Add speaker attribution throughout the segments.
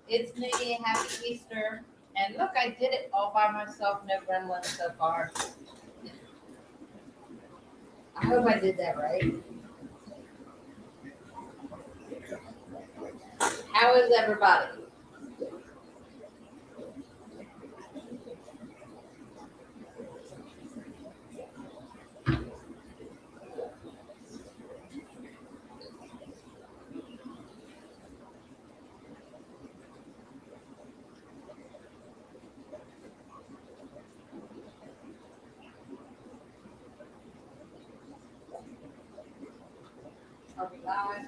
Speaker 1: It's me. Happy Easter. And look, I did it all by myself. No gremlins so far. I hope I did that right. How is everybody? Are we live?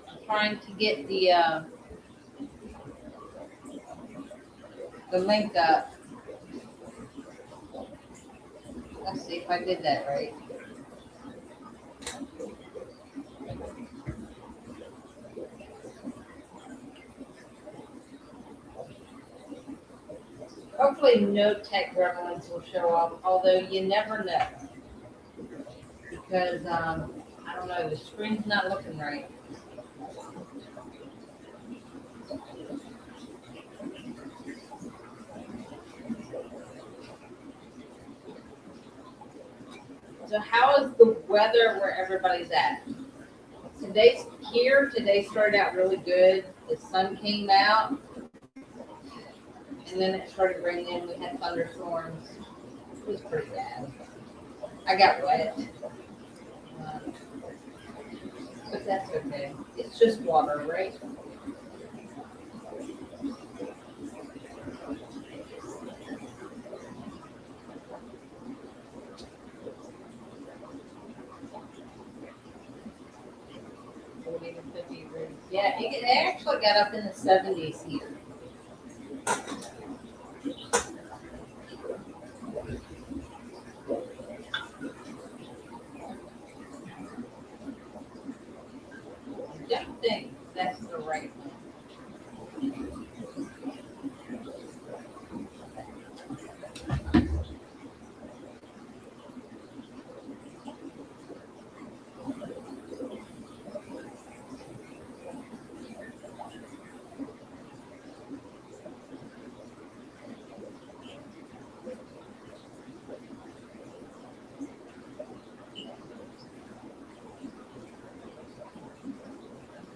Speaker 1: I'm trying to get the link up. Let's see if I did that right. Hopefully, no tech gremlins will show up. Although you never know, because I don't know. The screen's not looking right. So, how is the weather where everybody's at? Today started out really good. The sun came out, and then it started raining. We had thunderstorms. It was pretty bad. I got wet, um, but that's okay. It's just water, right? Maybe 50 degrees. Yeah, it actually got up in the 70s here. I don't think that's the right one.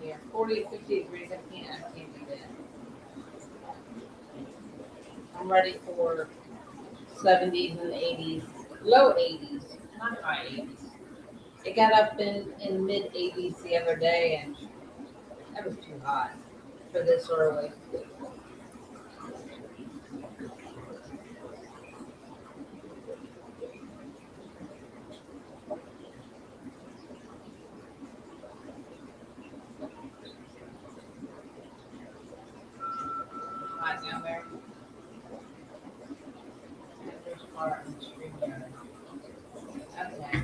Speaker 1: Yeah, 40 to 50 degrees. I can't do that. I'm ready for 70s and 80s, low 80s, not high 80s. It got up in mid 80s the other day, and that was too hot for this early. Hot down there. There's far in the stream yard. Okay.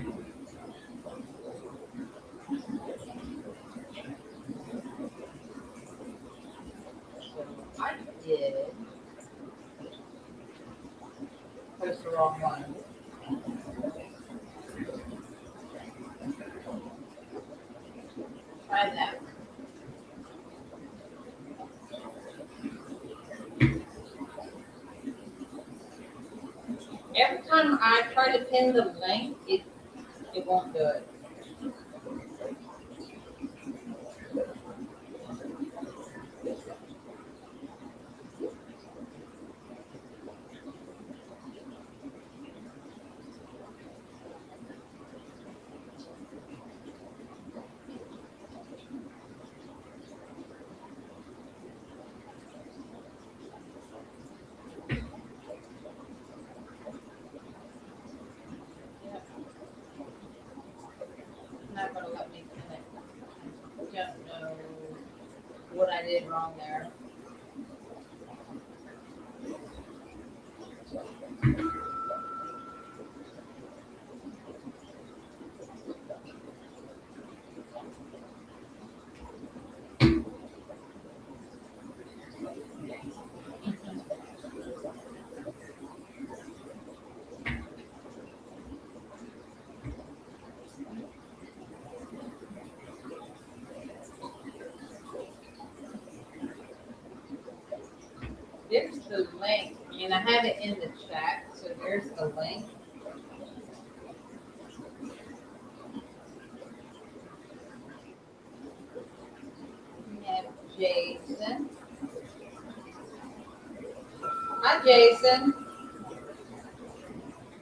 Speaker 1: So I did post the wrong one. Try that. Every time I try to pin the link, it won't do it. Yep, not gonna let me pin it. Don't know what I did wrong there. the link, and I have it in the chat, so here's the link. We have Jason. Hi, Jason.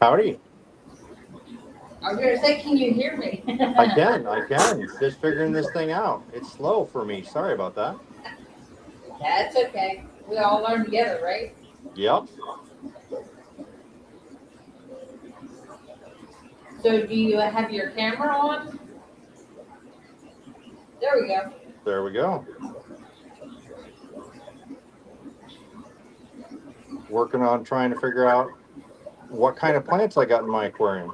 Speaker 2: Howdy.
Speaker 1: I was going to say, can you hear me?
Speaker 2: I can. Just figuring this thing out. It's slow for me. Sorry about that.
Speaker 1: That's okay. We all learn together, right?
Speaker 2: Yep.
Speaker 1: So do you have your camera on? There we go.
Speaker 2: There we go. Working on trying to figure out what kind of plants I got in my aquarium.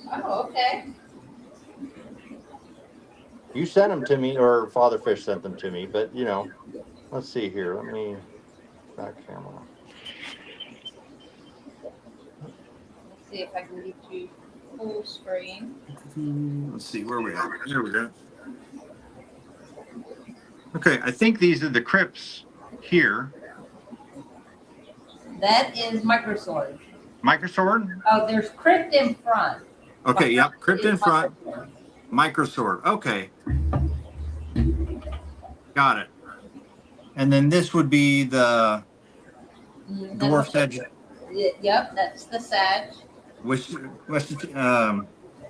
Speaker 1: Oh, okay.
Speaker 2: You sent them to me, or Father Fish sent them to me, but you know, let's see here. Let me back camera.
Speaker 1: Let's see if I can get you full screen.
Speaker 2: Let's see where we are. There we go. Okay, I think these are the crypts here.
Speaker 1: That is microsword.
Speaker 2: Microsword?
Speaker 1: Oh, there's crypt in front.
Speaker 2: Okay, yep, crypt in front. Microsword. Okay. Got it. And then this would be the dwarf sedge.
Speaker 1: Yep, that's the sedge.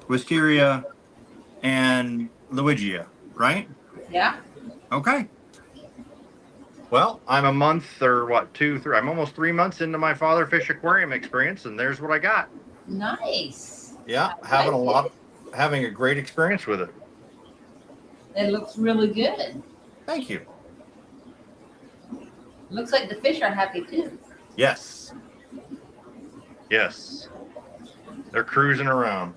Speaker 2: Wisteria and Luigia, right?
Speaker 1: Yeah.
Speaker 2: Okay. Well, I'm a month or what, 2, 3, I'm almost 3 months into my Father Fish aquarium experience, and there's what I got.
Speaker 1: Nice.
Speaker 2: Yeah, having a great experience with it.
Speaker 1: It looks really good.
Speaker 2: Thank you.
Speaker 1: Looks like the fish are happy too.
Speaker 2: Yes. Yes. They're cruising around.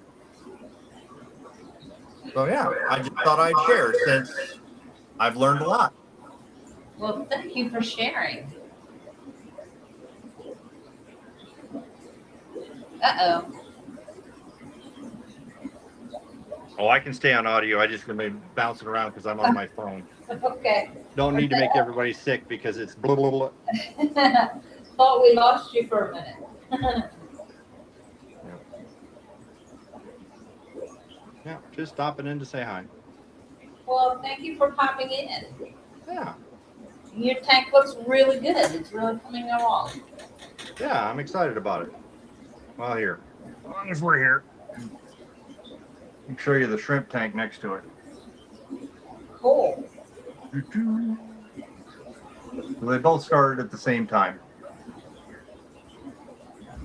Speaker 2: So yeah, I just thought I'd share since I've learned a lot.
Speaker 1: Well, thank you for sharing. Uh-oh.
Speaker 2: Oh, I can stay on audio. I just gonna be bouncing around because I'm on my phone.
Speaker 1: Okay.
Speaker 2: Don't need to make everybody sick because it's blah, blah, blah.
Speaker 1: Thought we lost you for a minute.
Speaker 2: Yeah, just stopping in to say hi.
Speaker 1: Well, thank you for popping in.
Speaker 2: Yeah.
Speaker 1: Your tank looks really good. It's really coming along.
Speaker 2: Yeah, I'm excited about it. Well, here. As long as we're here. I'll show you the shrimp tank next to it.
Speaker 1: Cool.
Speaker 2: They both started at the same time.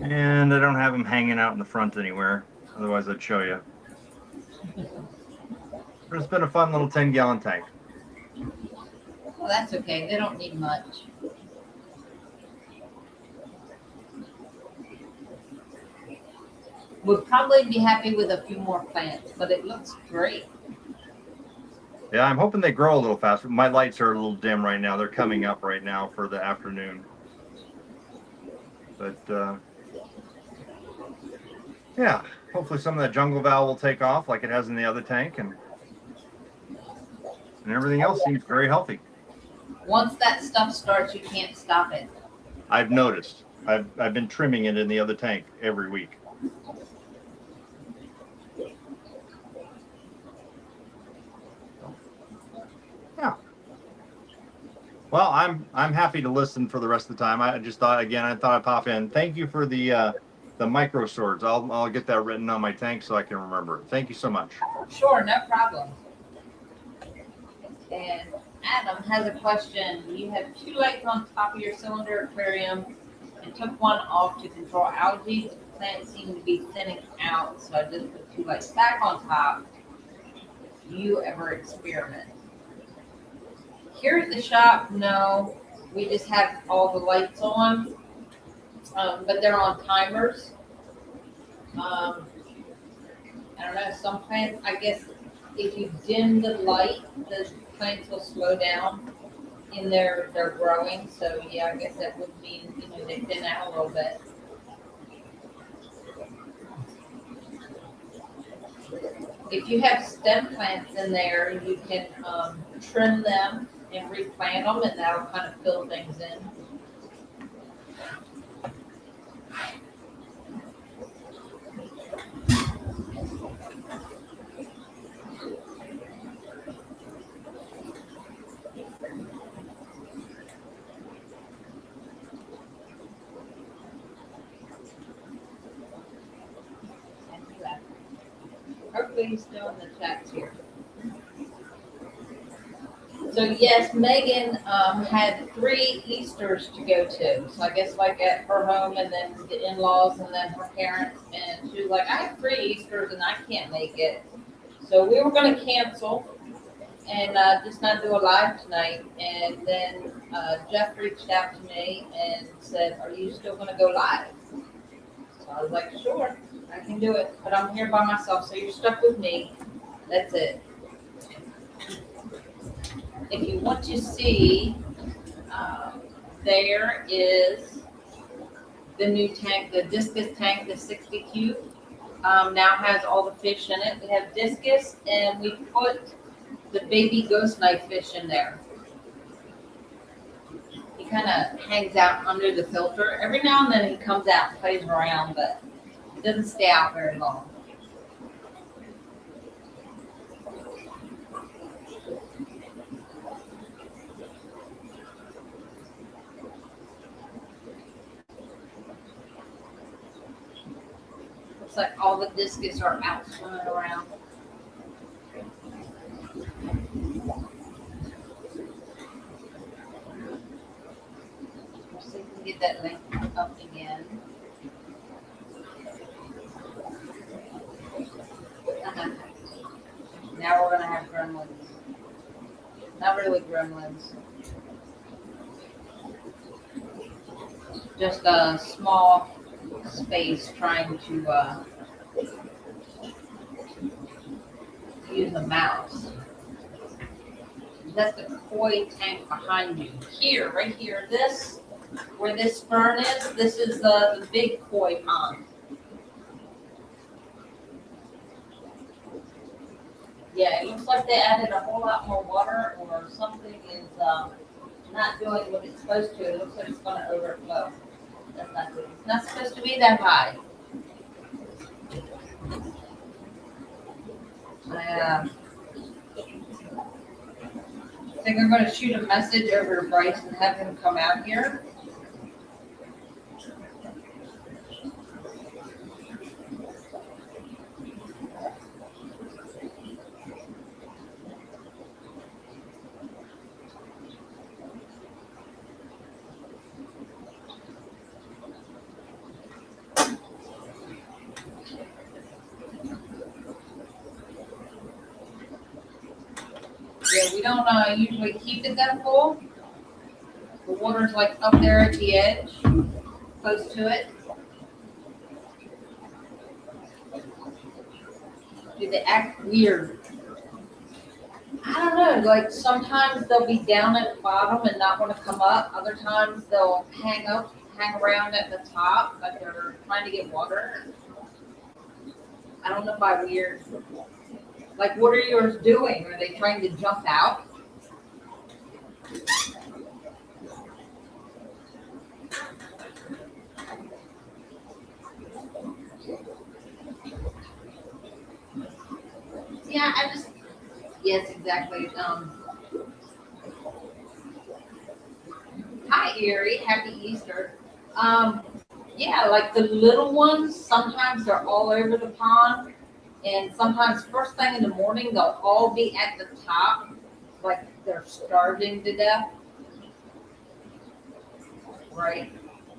Speaker 2: And I don't have them hanging out in the front anywhere. Otherwise, I'd show you. But it's been a fun little 10-gallon tank.
Speaker 1: Well, that's okay. They don't need much. We'll probably be happy with a few more plants, but it looks great.
Speaker 2: Yeah, I'm hoping they grow a little faster. My lights are a little dim right now. They're coming up right now for the afternoon. But, yeah, hopefully some of that jungle val will take off like it has in the other tank. And everything else seems very healthy.
Speaker 1: Once that stuff starts, you can't stop it.
Speaker 2: I've noticed. I've been trimming it in the other tank every week. Yeah. Well, I'm happy to listen for the rest of the time. I just thought I'd pop in. Thank you for the micro swords. I'll get that written on my tank so I can remember it. Thank you so much.
Speaker 1: Sure, no problem. And Adam has a question. You have 2 lights on top of your cylinder aquarium and took one off to control algae. The plants seem to be thinning out, so I just put 2 lights back on top. Do you ever experiment? Here at the shop, no. We just have all the lights on, but they're on timers. I don't know, some plants, I guess, if you dim the light, the plants will slow down in their growing. So yeah, I guess that would mean, they thin out a little bit. If you have stem plants in there, you can trim them and replant them, and that'll kind of fill things in. everybody's doing the chats here. So yes, Megan had 3 Easters to go to. So I guess like at her home and then the in-laws and then her parents. And she was like, I have 3 Easters and I can't make it. So we were going to cancel and just not do a live tonight. And then Jeff reached out to me and said, are you still going to go live? So I was like, sure, I can do it. But I'm here by myself, so you're stuck with me. That's it. If you want to see, there is the new tank, the discus tank, the 60 cube. Now has all the fish in it. We have discus, and we put the baby ghost knife fish in there. He kind of hangs out under the filter. Every now and then he comes out and plays around, but he doesn't stay out very long. Looks like all the discus are out swimming around. Let's see if we can get that link up again. Now we're gonna have gremlins. Not really gremlins. Just a small space trying to use a mouse. That's the koi tank behind you. Here, right here, this, where this fern is, this is the big koi pond. Yeah, it looks like they added a whole lot more water or something is not doing what it's supposed to. It looks like it's going to overflow. That's not good. It's not supposed to be that high. I think I'm going to shoot a message over to Bryce and have him come out here. Yeah, we don't usually keep it that full. The water's like up there at the edge, close to it. Do they act weird? I don't know, like sometimes they'll be down at the bottom and not want to come up. Other times they'll hang around at the top, like they're trying to get water. I don't know by weird. Like, what are yours doing? Are they trying to jump out? Yeah, yes, exactly. Hi, Erie. Happy Easter. Yeah, like the little ones, sometimes they're all over the pond. And sometimes first thing in the morning, they'll all be at the top, like they're starving to death. Right?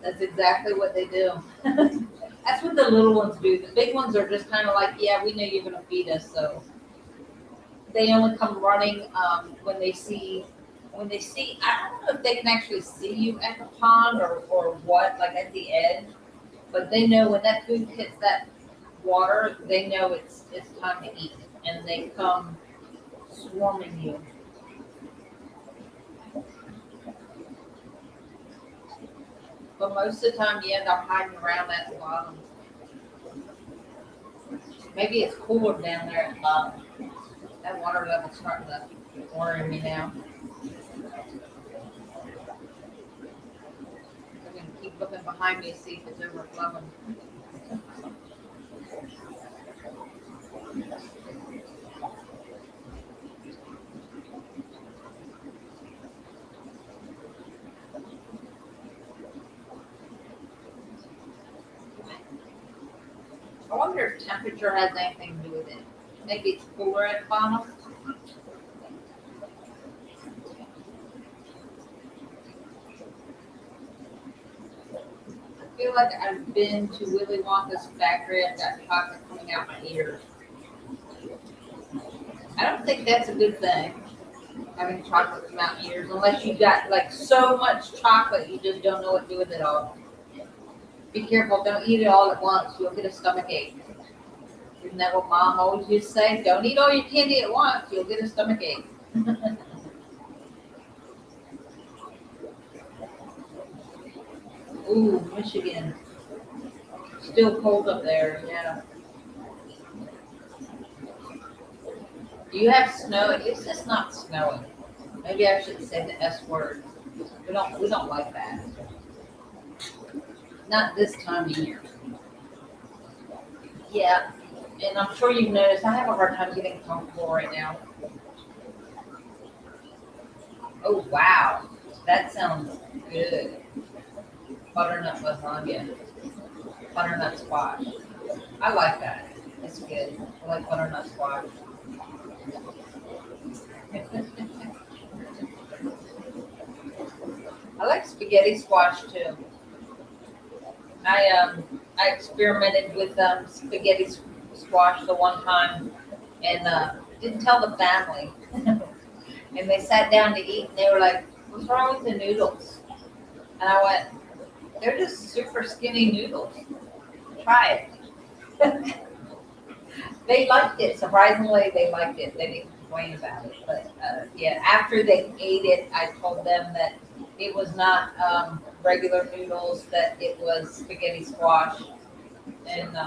Speaker 1: That's exactly what they do. That's what the little ones do. The big ones are just kind of like, yeah, we know you're going to feed us, so they only come running when they see. I don't know if they can actually see you at the pond or what, like at the edge, but they know when that food hits that water, they know it's time to eat, and they come swarming you. But most of the time, yeah, they're hiding around at the bottom. Maybe it's cooler down there at the bottom. That water level's starting to worry me now. I'm going to keep looking behind me to see if it's overflowing. I wonder if temperature has anything to do with it. Maybe it's cooler at the bottom. I feel like I've been to Willy Wonka's factory. I've got chocolate coming out my ears. I don't think that's a good thing, having chocolate come out your ears, unless you got like so much chocolate you just don't know what to do with it all. Be careful, don't eat it all at once. You'll get a stomach ache. Isn't that what Mom always used to say? Don't eat all your candy at once. You'll get a stomach ache. Ooh, Michigan. Still cold up there, yeah. Do you have snow? It's just not snowing. Maybe I should say the S word. We don't like that. Not this time of year. Yeah. And I'm sure you've noticed I have a hard time getting comfortable right now. Oh wow. That sounds good. Butternut lasagna. Butternut squash. I like that. It's good. I like butternut squash. I like spaghetti squash too. I experimented with spaghetti squash the one time and didn't tell the family. And they sat down to eat and they were like, "What's wrong with the noodles?" And I went, "They're just super skinny noodles. Try it." They liked it. Surprisingly, they liked it. They didn't complain about it. But yeah, after they ate it, I told them that it was not regular noodles, that it was spaghetti squash. And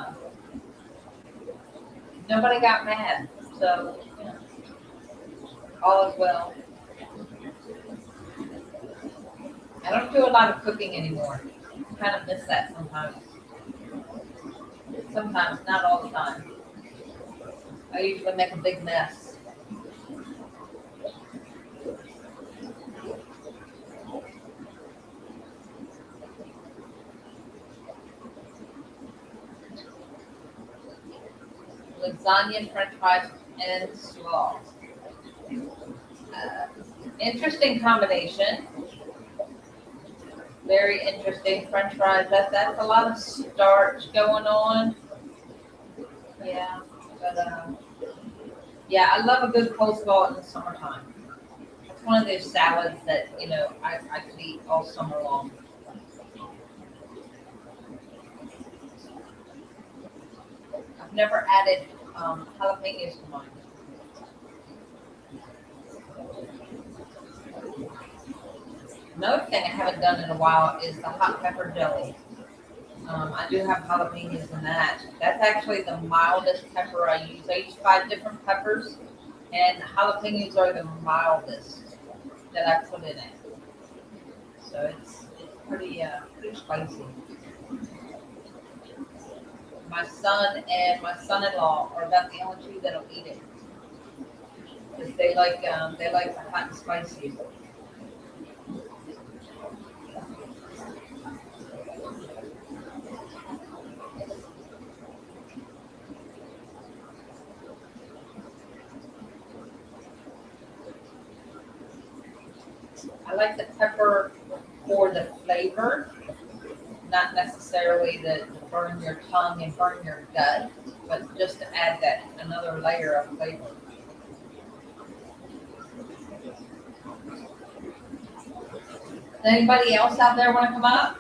Speaker 1: nobody got mad. So, you know, all is well. I don't do a lot of cooking anymore. I kind of miss that sometimes. Sometimes, not all the time. I usually make a big mess. Lasagna, French fries, and slaw. Uh, Interesting combination. Very interesting. French fries. That's a lot of starch going on. Yeah, but yeah, I love a good coleslaw in the summertime. It's one of those salads that I could eat all summer long. I've never added jalapenos to mine. Another thing I haven't done in a while is the hot pepper jelly. I do have jalapenos in that. That's actually the mildest pepper I use. I use 5 different peppers, and jalapenos are the mildest that I put in it. So it's pretty spicy. My son and my son-in-law are about the only two that'll eat it because they like the hot and spicy. I like the pepper for the flavor, not necessarily to burn your tongue and burn your gut, but just to add that another layer of flavor. Does anybody else out there want to come up?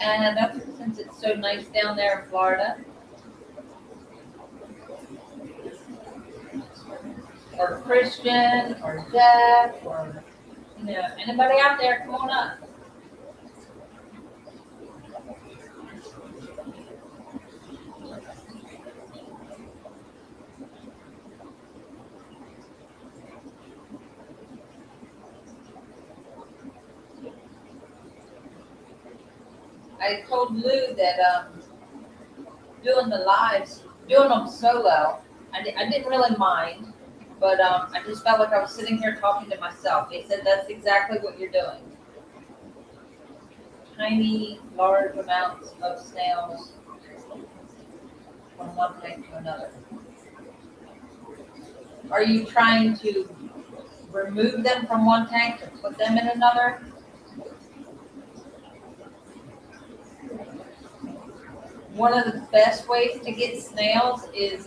Speaker 1: And that's since it's so nice down there in Florida. Or Christian, or Jeff, or anybody out there, come on up. I told Lou that doing the lives, doing them solo, I didn't really mind. But I just felt like I was sitting here talking to myself. They said that's exactly what you're doing. Tiny, large amounts of snails from one tank to another. Are you trying to remove them from one tank and put them in another? One of the best ways to get snails is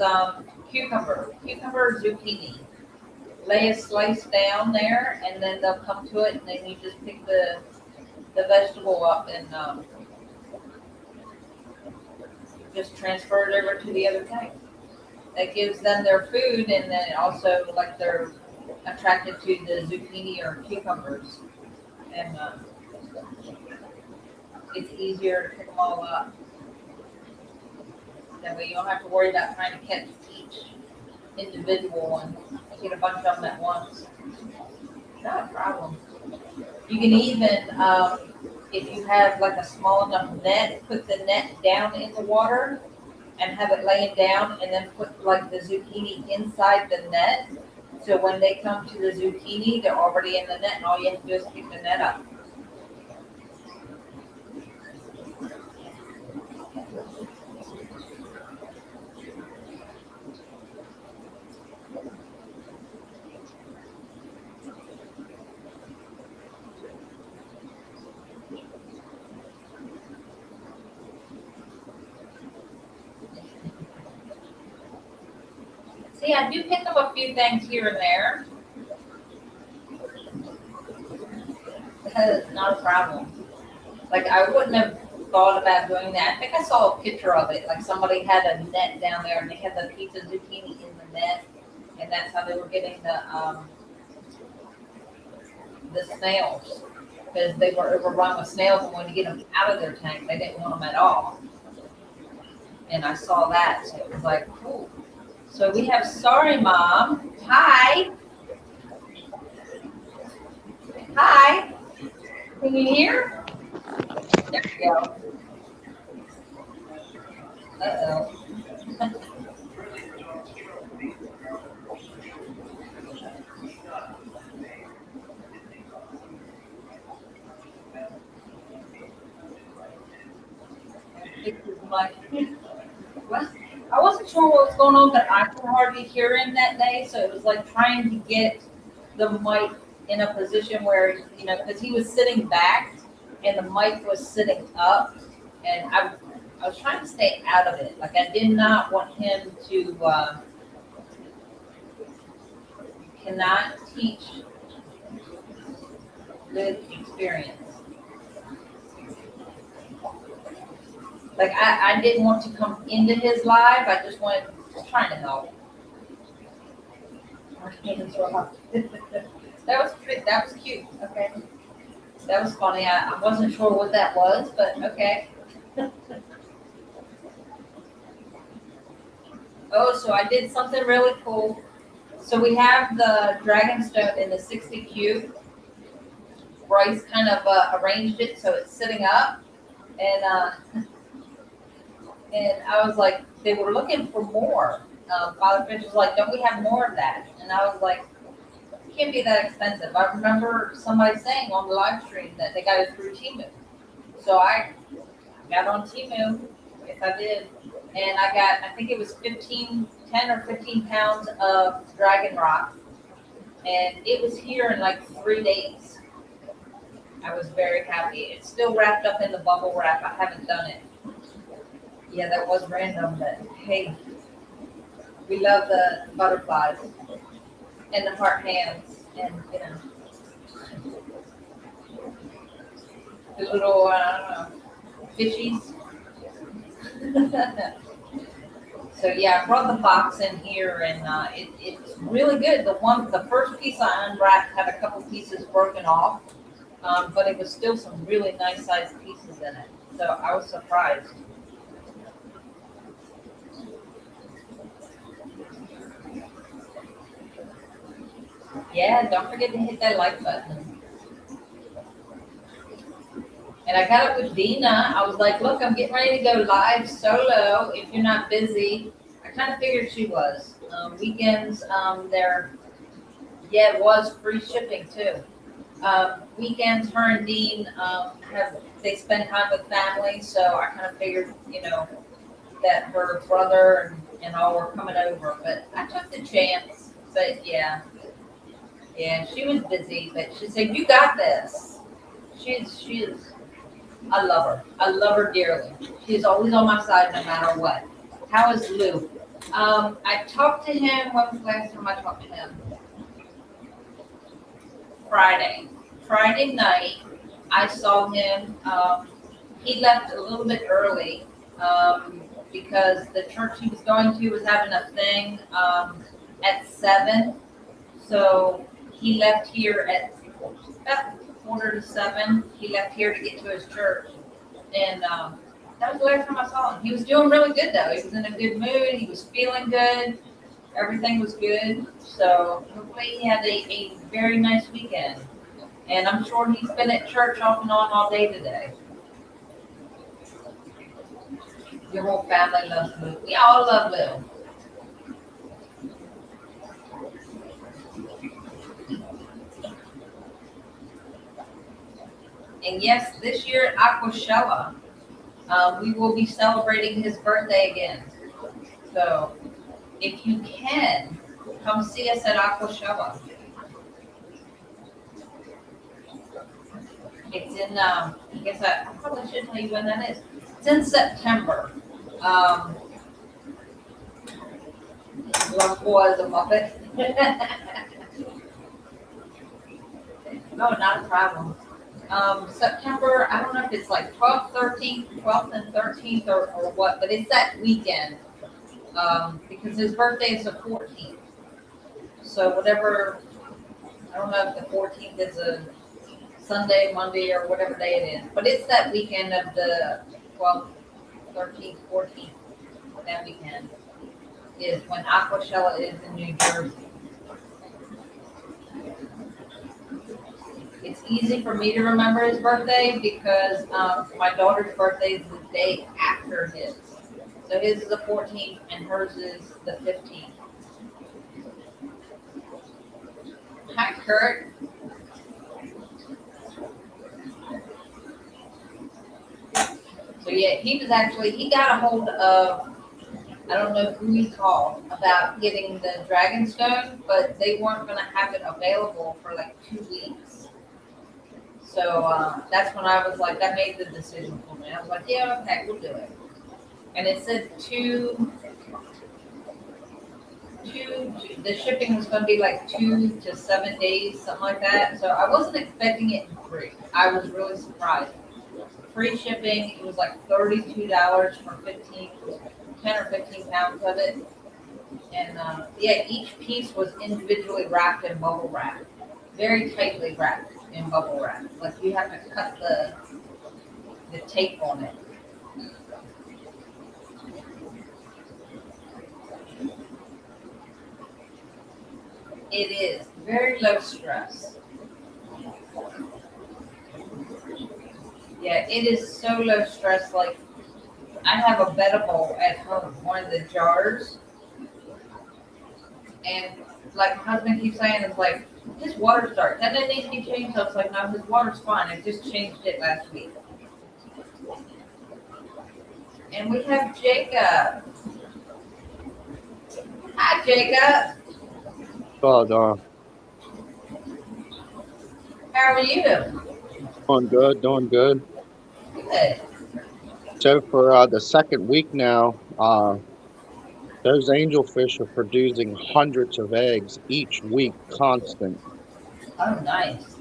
Speaker 1: cucumber zucchini. Lay a slice down there, and then they'll come to it, and then you just pick the vegetable up and just transfer it over to the other tank. That gives them their food, and then also like they're attracted to the zucchini or cucumbers, and it's easier to pick them all up. That way you don't have to worry about trying to catch each individual one. Get a bunch of them at once. Not a problem. You can even, if you have like a small enough net, put the net down in the water and have it laying down, and then put like the zucchini inside the net. So when they come to the zucchini, they're already in the net, and all you have to do is pick the net up. See, I do pick up a few things here and there. That's not a problem. Like, I wouldn't have thought about doing that. I think I saw a picture of it. Like, somebody had a net down there, and they had the piece of zucchini in the net, and that's how they were getting the snails. Because they were overrun with snails and wanted to get them out of their tank. They didn't want them at all. And I saw that, so it was like, cool. So we have Sorry Mom. Hi. Hi. Can you hear? There we go. Uh-oh. What? I wasn't sure what was going on, but I could hardly hear him that day, so it was like trying to get the mic in a position where, you know, because he was sitting back and the mic was sitting up, and I was trying to stay out of it. Like, I did not want him to, cannot teach with experience. Like, I didn't want to come into his live. I just wanted, trying to help. That was cute. Okay. That was funny. I wasn't sure what that was, but okay. Oh, so I did something really cool. So we have the dragonstone in the 60 cube. Bryce kind of arranged it so it's sitting up, and I was like, they were looking for more. Father Fish was like, don't we have more of that? And I was like, it can't be that expensive. I remember somebody saying on the live stream that they got it through Temu. So I got on Temu, yes I did, and I got, I think it was 10 or 15 pounds of dragon rock, and it was here in like 3 days. I was very happy. It's still wrapped up in the bubble wrap. I haven't done it. Yeah, that was random, but hey, we love the butterflies and the heart hands, and you know, the little fishies. So yeah, I brought the box in here, and it's really good. The first piece I unwrapped had a couple pieces broken off, but it was still some really nice sized pieces in it. So I was surprised. Yeah, don't forget to hit that like button. And I got it with Dina. I was like, look, I'm getting ready to go live solo. If you're not busy, I kind of figured she was. Weekends, yeah, it was free shipping too. Weekends, her and Dean they spend time with family, so I kind of figured, that her brother and all were coming over. But I took the chance. But yeah, she was busy, but she said, "You got this." She is. I love her. I love her dearly. She's always on my side no matter what. How is Lou? I talked to him. When was the last time I talked to him? Friday. Friday night, I saw him. He left a little bit early because the church he was going to was having a thing at 7. So he left here at about 6:45. He left here to get to his church. And that was the last time I saw him. He was doing really good, though. He was in a good mood. He was feeling good. Everything was good. So hopefully he had a very nice weekend. And I'm sure he's been at church off and on all day today. Your whole family loves Lou. We all love Lou. And yes, this year at Aquashella, we will be celebrating his birthday again. So if you can, come see us at Aquashella. It's in, I guess I probably should tell you when that is. It's in September. Love boy is a Muppet. No, not a problem. September, I don't know if it's like 12th, and 13th or what, but it's that weekend. Because his birthday is the 14th. So whatever, I don't know if the 14th is a Sunday, Monday, or whatever day it is. But it's that weekend of the 12th, 13th, 14th. That weekend is when Aquashella is in New Jersey. It's easy for me to remember his birthday because my daughter's birthday is the day after his. So his is the 14th and hers is the 15th. Hi, Kurt. So yeah, he got a hold of, I don't know who he called about getting the Dragonstone, but they weren't going to have it available for like 2 weeks. So that's when I was like, that made the decision for me. I was like, yeah, okay, we'll do it. And it said the shipping was going to be like 2 to 7 days, something like that. So I wasn't expecting it in free. I was really surprised. Free shipping, it was like $32 for 10 or 15 pounds of it. And yeah, each piece was individually wrapped in bubble wrap. Very tightly wrapped in bubble wrap. Like you have to cut the tape on it. It is very low stress. Yeah, it is so low stress. Like I have a bettable at home, one of the jars, and like my husband keeps saying, it's like his water starts. That doesn't need to be changed. I was like, no, his water's fine. I just changed it last week. And we have Jacob. Hi, Jacob.
Speaker 3: Oh, no.
Speaker 1: How are you?
Speaker 3: Doing good, doing good.
Speaker 1: Good.
Speaker 3: So for the second week now, those angelfish are producing hundreds of eggs each week, constant.
Speaker 1: Oh, nice.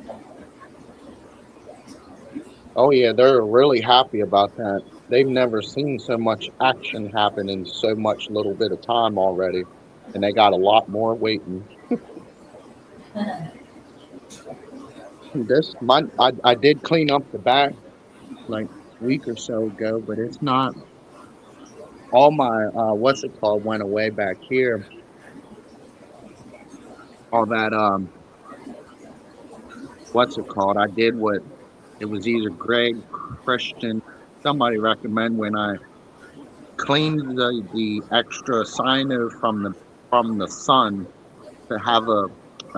Speaker 3: Oh yeah, they're really happy about that. They've never seen so much action happen in so much little bit of time already, and they got a lot more waiting. This month, I did clean up the back like a week or so ago, but it's not all my what's it called went away back here. All that what's it called? I did what it was either Greg, Christian, somebody recommend when I cleaned the extra cyano from the sun to have a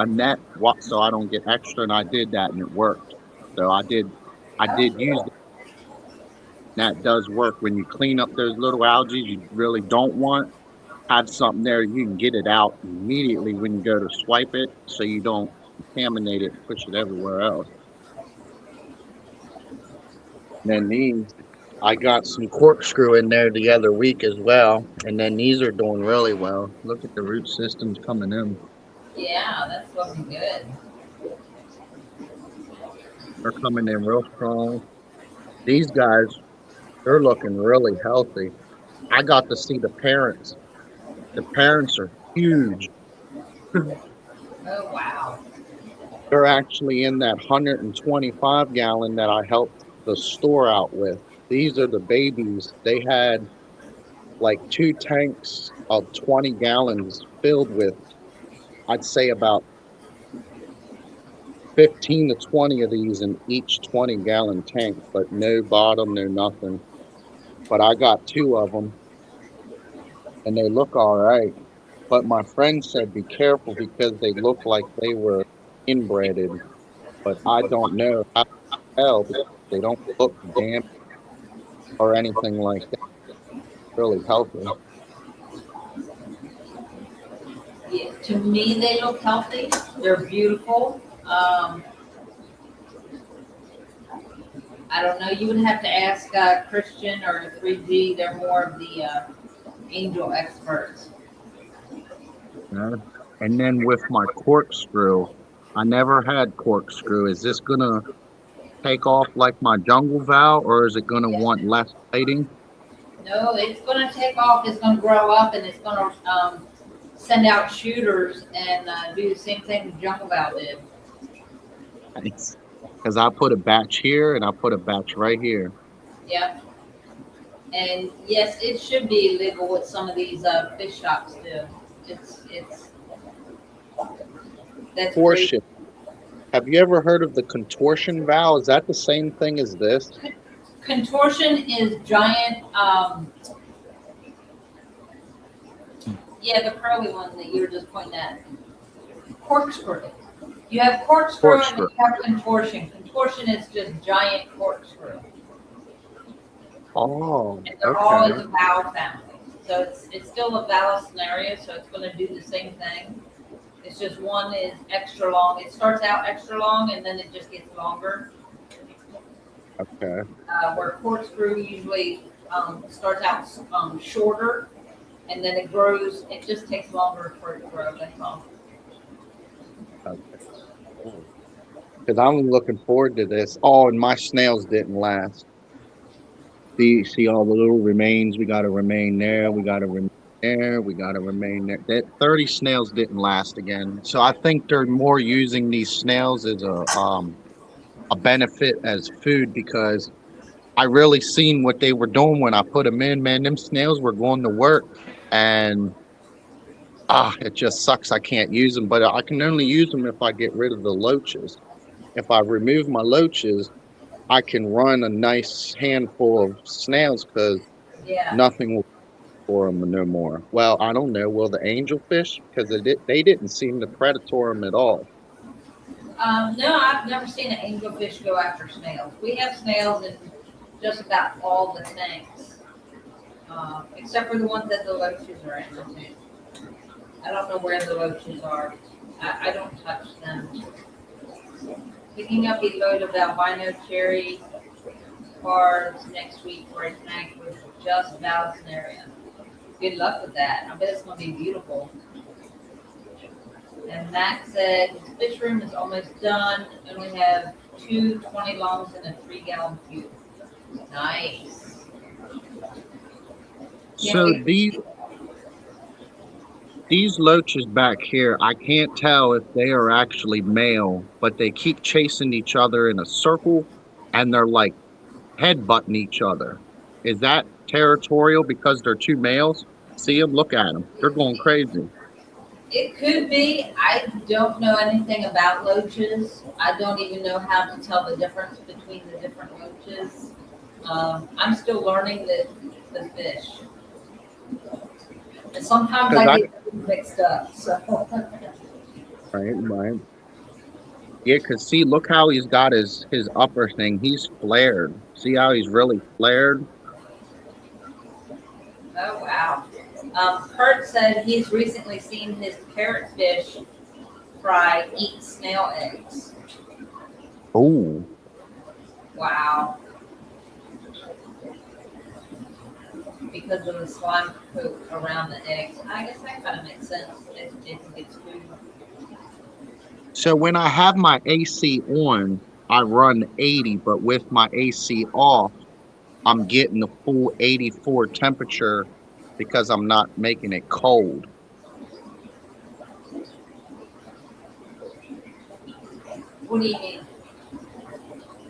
Speaker 3: net so I don't get extra, and I did that and it worked. So
Speaker 1: Oh,
Speaker 3: I did use
Speaker 1: cool.
Speaker 3: that. Does work when you clean up those little algae you really don't want. Have something there you can get it out immediately when you go to swipe it, so you don't contaminate it and push it everywhere else. And then these, I got some corkscrew in there the other week as well, and then these are doing really well. Look at the root systems coming in.
Speaker 1: Yeah, that's looking good.
Speaker 3: They're coming in real strong. These guys, they're looking really healthy. I got to see the parents. The parents are huge.
Speaker 1: Oh, wow.
Speaker 3: They're actually in that 125 gallon that I helped the store out with. These are the babies. They had like 2 tanks of 20 gallons filled with, I'd say about 15 to 20 of these in each 20-gallon tank, but no bottom, no nothing. But I got 2 of them, and they look all right. But my friend said be careful because they look like they were inbreded, but I don't know how to tell because they don't look damp or anything like that. Really healthy.
Speaker 1: Yeah, to me, they look healthy. They're beautiful. I don't know. You would have to ask Christian or 3G. They're more of the angel experts.
Speaker 3: Yeah. And then with my corkscrew, I never had corkscrew. Is this gonna take off like my jungle vow, or is it gonna
Speaker 1: Yeah.
Speaker 3: want less lighting?
Speaker 1: No, it's going to take off. It's going to grow up, and it's going to send out shooters and do the same thing Jungle Val did.
Speaker 3: Because I put a batch here and I put a batch right here.
Speaker 1: Yep. And yes, it should be illegal what some of these fish shops do. It's that's crazy.
Speaker 3: Contortion. Have you ever heard of the contortion vow? Is that the same thing as this?
Speaker 1: Contortion is giant. Yeah, the curly one that you were just pointing at. Corkscrew. You have corkscrew and
Speaker 3: Corkscrew.
Speaker 1: you have contortion. Contortion is just giant corkscrew.
Speaker 3: Oh,
Speaker 1: And they're all in
Speaker 3: okay.
Speaker 1: the Val family. So it's still a Val scenario, so it's going to do the same thing. It's just one is extra long. It starts out extra long and then it just gets longer.
Speaker 3: Okay.
Speaker 1: Where corkscrew usually starts out shorter and then it grows. It just takes longer for it to grow. That's all.
Speaker 3: Okay. Because I'm looking forward to this. Oh, and my snails didn't last. See all the little remains. We got to remain there. We got to remain there. We got to remain there. That 30 snails didn't last again. So I think they're more using these snails as a benefit as food, because I really seen what they were doing when I put them in. Man, them snails were going to work, and it just sucks I can't use them. But I can only use them if I get rid of the loaches. If I remove my loaches, I can run a nice handful of snails because
Speaker 1: Yeah.
Speaker 3: nothing will for them no more. Well, I don't know. Will the angelfish? Because they didn't seem to predator them at all.
Speaker 1: No, I've never seen an angelfish go after snails. We have snails in just about all the tanks, except for the ones that the loaches are in. I don't know where the loaches are. I don't touch them. Picking up a load of albino cherry cards next week for a tank with just Vallisneria. Good luck with that. I bet it's going to be beautiful. And Max said his fish room is almost done, and we have 2 20 longs and a 3-gallon cube. Nice.
Speaker 3: So these loaches back here, I can't tell if they are actually male, but they keep chasing each other in a circle, and they're like headbutting each other. Is that territorial because they're 2 males? See them, look at them. They're going crazy.
Speaker 1: It could be. I don't know anything about loaches. I don't even know how to tell the difference between the different loaches. I'm still learning the fish. And sometimes
Speaker 3: 'Cause
Speaker 1: I get mixed up. So
Speaker 3: right. Yeah, 'cause see, look how he's got his upper thing. He's flared. See how he's really flared?
Speaker 1: oh wow. Kurt said he's recently seen his parrotfish fry eat snail eggs.
Speaker 3: Oh,
Speaker 1: Wow. Because of the slime coat around the eggs. I guess that kind of makes sense. It gets food.
Speaker 3: so when I have my AC on, I run 80, but with my AC off, I'm getting the full 84 temperature because I'm not making it cold.
Speaker 1: What do you mean?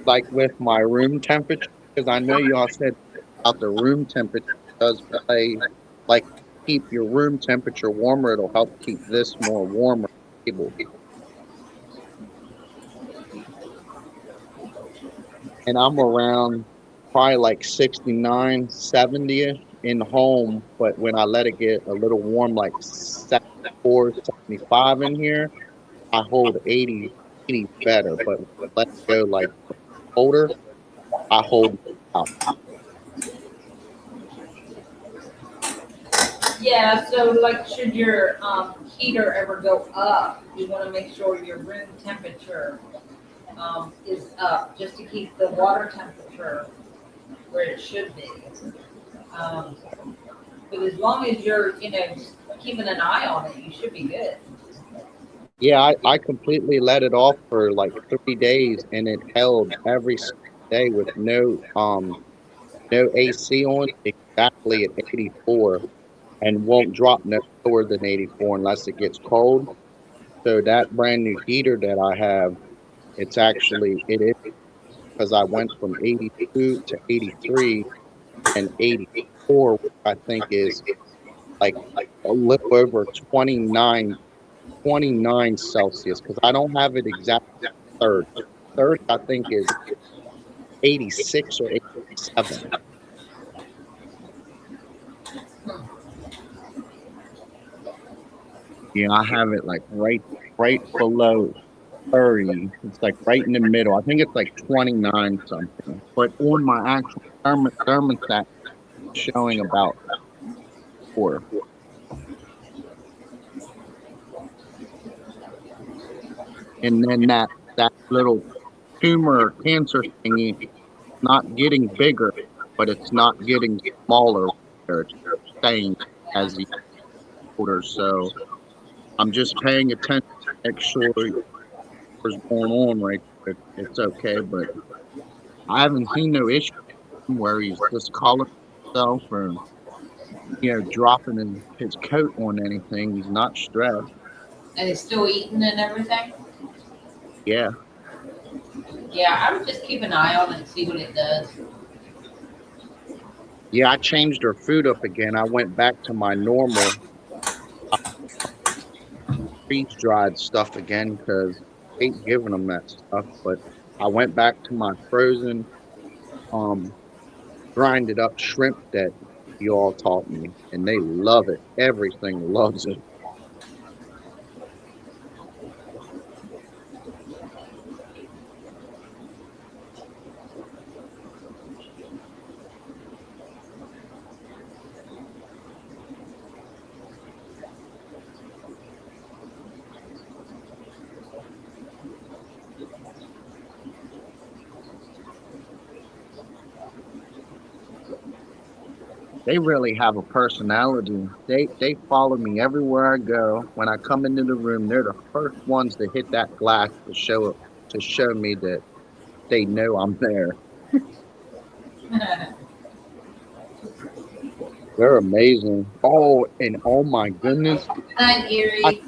Speaker 3: Like with my room temperature, because I know y'all said about the room temperature does play, like keep your room temperature warmer, it'll help keep this more warmer. Stable. And I'm around probably like 69, 70 in home, but when I let it get a little warm, like 74, 75 in here, I hold 80, 80 better. But when I let it go like colder, I hold out.
Speaker 1: Yeah, so like should your heater ever go up, you want to make sure your room temperature is up just to keep the water temperature where it should be. Um, but as long as you're, keeping an eye on it, you should be good.
Speaker 3: Yeah, I completely let it off for like 3 days and it held every single day with no AC on, exactly at 84 and won't drop no lower than 84 unless it gets cold. So that brand new heater that I have, it is because I went from 82 to 83 and 84, which I think is like a little over 29 Celsius because I don't have it exactly third. Third, I think, is 86 or 87. Yeah, I have it like right below 30. It's like right in the middle. I think it's like 29 something. But on my actual thermostat, it's showing about 4. And then that little tumor or cancer thingy, not getting bigger, but it's not getting smaller. It's staying as the older. So I'm just paying attention to make sure what's going on right there. It's okay, but I haven't seen no issue where he's discolored himself or dropping his coat on anything. He's not stressed.
Speaker 1: And it's still eating and everything.
Speaker 3: Yeah.
Speaker 1: Yeah, I would just keep an eye on it and see what it does.
Speaker 3: Yeah, I changed her food up again. I went back to my normal freeze dried stuff again because I hate giving them that stuff. But I went back to my frozen, grinded up shrimp that you all taught me, and they love it. Everything loves it. They really have a personality. They follow me everywhere I go. When I come into the room, they're the first ones to hit that glass to show me that they know I'm there. They're amazing. Oh, and oh my goodness,
Speaker 1: Night,
Speaker 3: I
Speaker 1: Erie.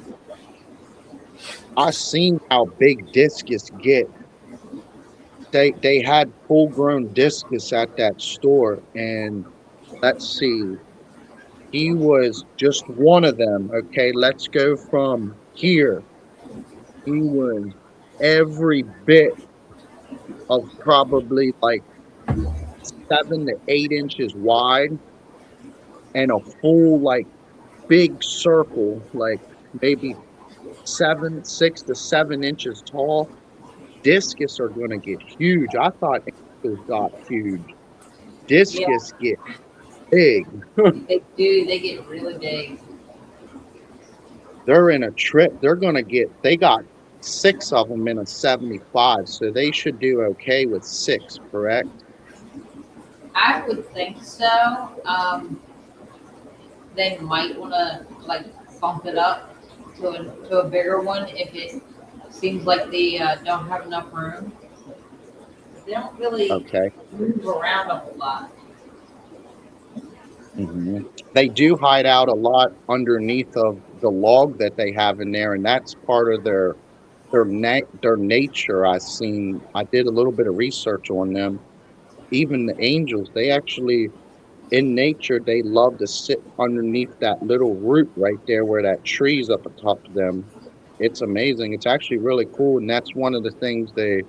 Speaker 3: I seen how big discus get. They had full grown discus at that store, and let's see, he was just one of them. Okay, let's go from here. He was every bit of probably like 7 to 8 inches wide and a full like big circle, like maybe 6 to 7 inches tall. Discus are going to get huge. I thought angels got huge.
Speaker 1: Yeah,
Speaker 3: Discus get big.
Speaker 1: they do. They get really big.
Speaker 3: They're in a trip. They're going to get, they got 6 of them in a 75. So they should do okay with 6, correct?
Speaker 1: I would think so. They might want to like bump it up to a bigger one if it seems like they don't have enough room. They don't really
Speaker 3: Okay.
Speaker 1: move around a whole lot.
Speaker 3: hmm They do hide out a lot underneath of the log that they have in there, and that's part of their nature. I did a little bit of research on them. Even the angels, they actually in nature they love to sit underneath that little root right there where that tree's up atop of them. It's amazing. It's actually really cool, and that's one of the things they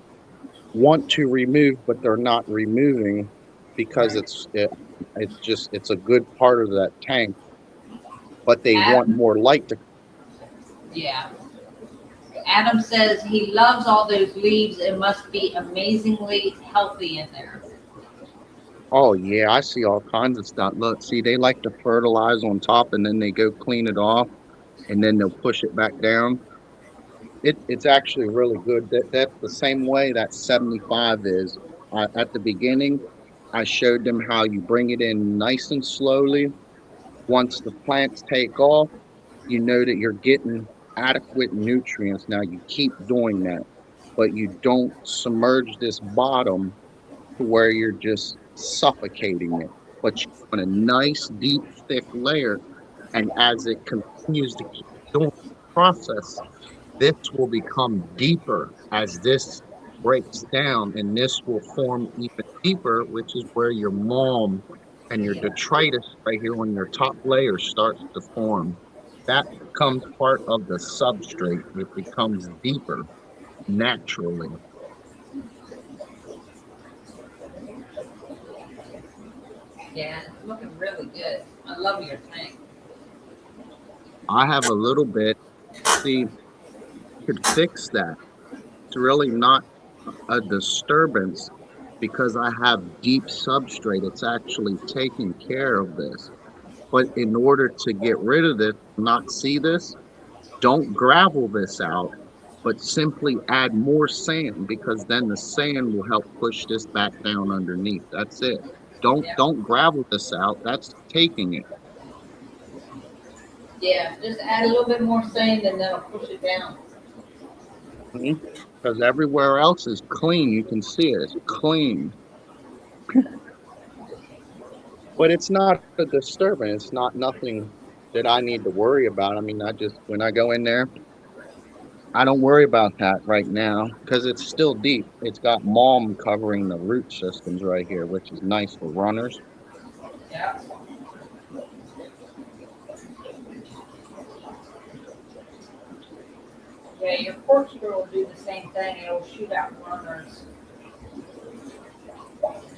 Speaker 3: want to remove, but they're not removing because
Speaker 1: Right.
Speaker 3: it's a good part of that tank, but they want
Speaker 1: Adam,
Speaker 3: more light to.
Speaker 1: yeah. Adam says he loves all those leaves. It must be amazingly healthy in there.
Speaker 3: Oh yeah, I see all kinds of stuff. Look, see, they like to fertilize on top and then they go clean it off and then they'll push it back down. It's actually really good. That's the same way that 75 is. At the beginning, I showed them how you bring it in nice and slowly. Once the plants take off, you know that you're getting adequate nutrients. Now you keep doing that, but you don't submerge this bottom to where you're just suffocating it. But you want a nice, deep, thick layer. And as it continues to keep doing the process, this will become deeper as this breaks down, and this will form even deeper, which is where your malm and your
Speaker 1: Yeah.
Speaker 3: detritus right here on your top layer starts to form. That becomes part of the substrate. It becomes deeper naturally.
Speaker 1: Yeah, it's looking really good. I love your tank.
Speaker 3: I have a little bit, see, could fix that. It's really not a disturbance because I have deep substrate. It's actually taking care of this. But in order to get rid of this, not see this, don't gravel this out, but simply add more sand because then the sand will help push this back down underneath. That's it. Don't
Speaker 1: Yeah.
Speaker 3: don't gravel this out. That's taking it.
Speaker 1: Yeah, just add a little bit more sand and that'll push it down.
Speaker 3: Because everywhere else is clean. You can see it. It's clean. But it's not a disturbance. It's not nothing that I need to worry about. I mean, I just when I go in there, I don't worry about that right now because it's still deep. It's got malm covering the root systems right here, which is nice for runners.
Speaker 1: Yeah. Yeah, your corkscrew will do the same thing. It'll shoot out runners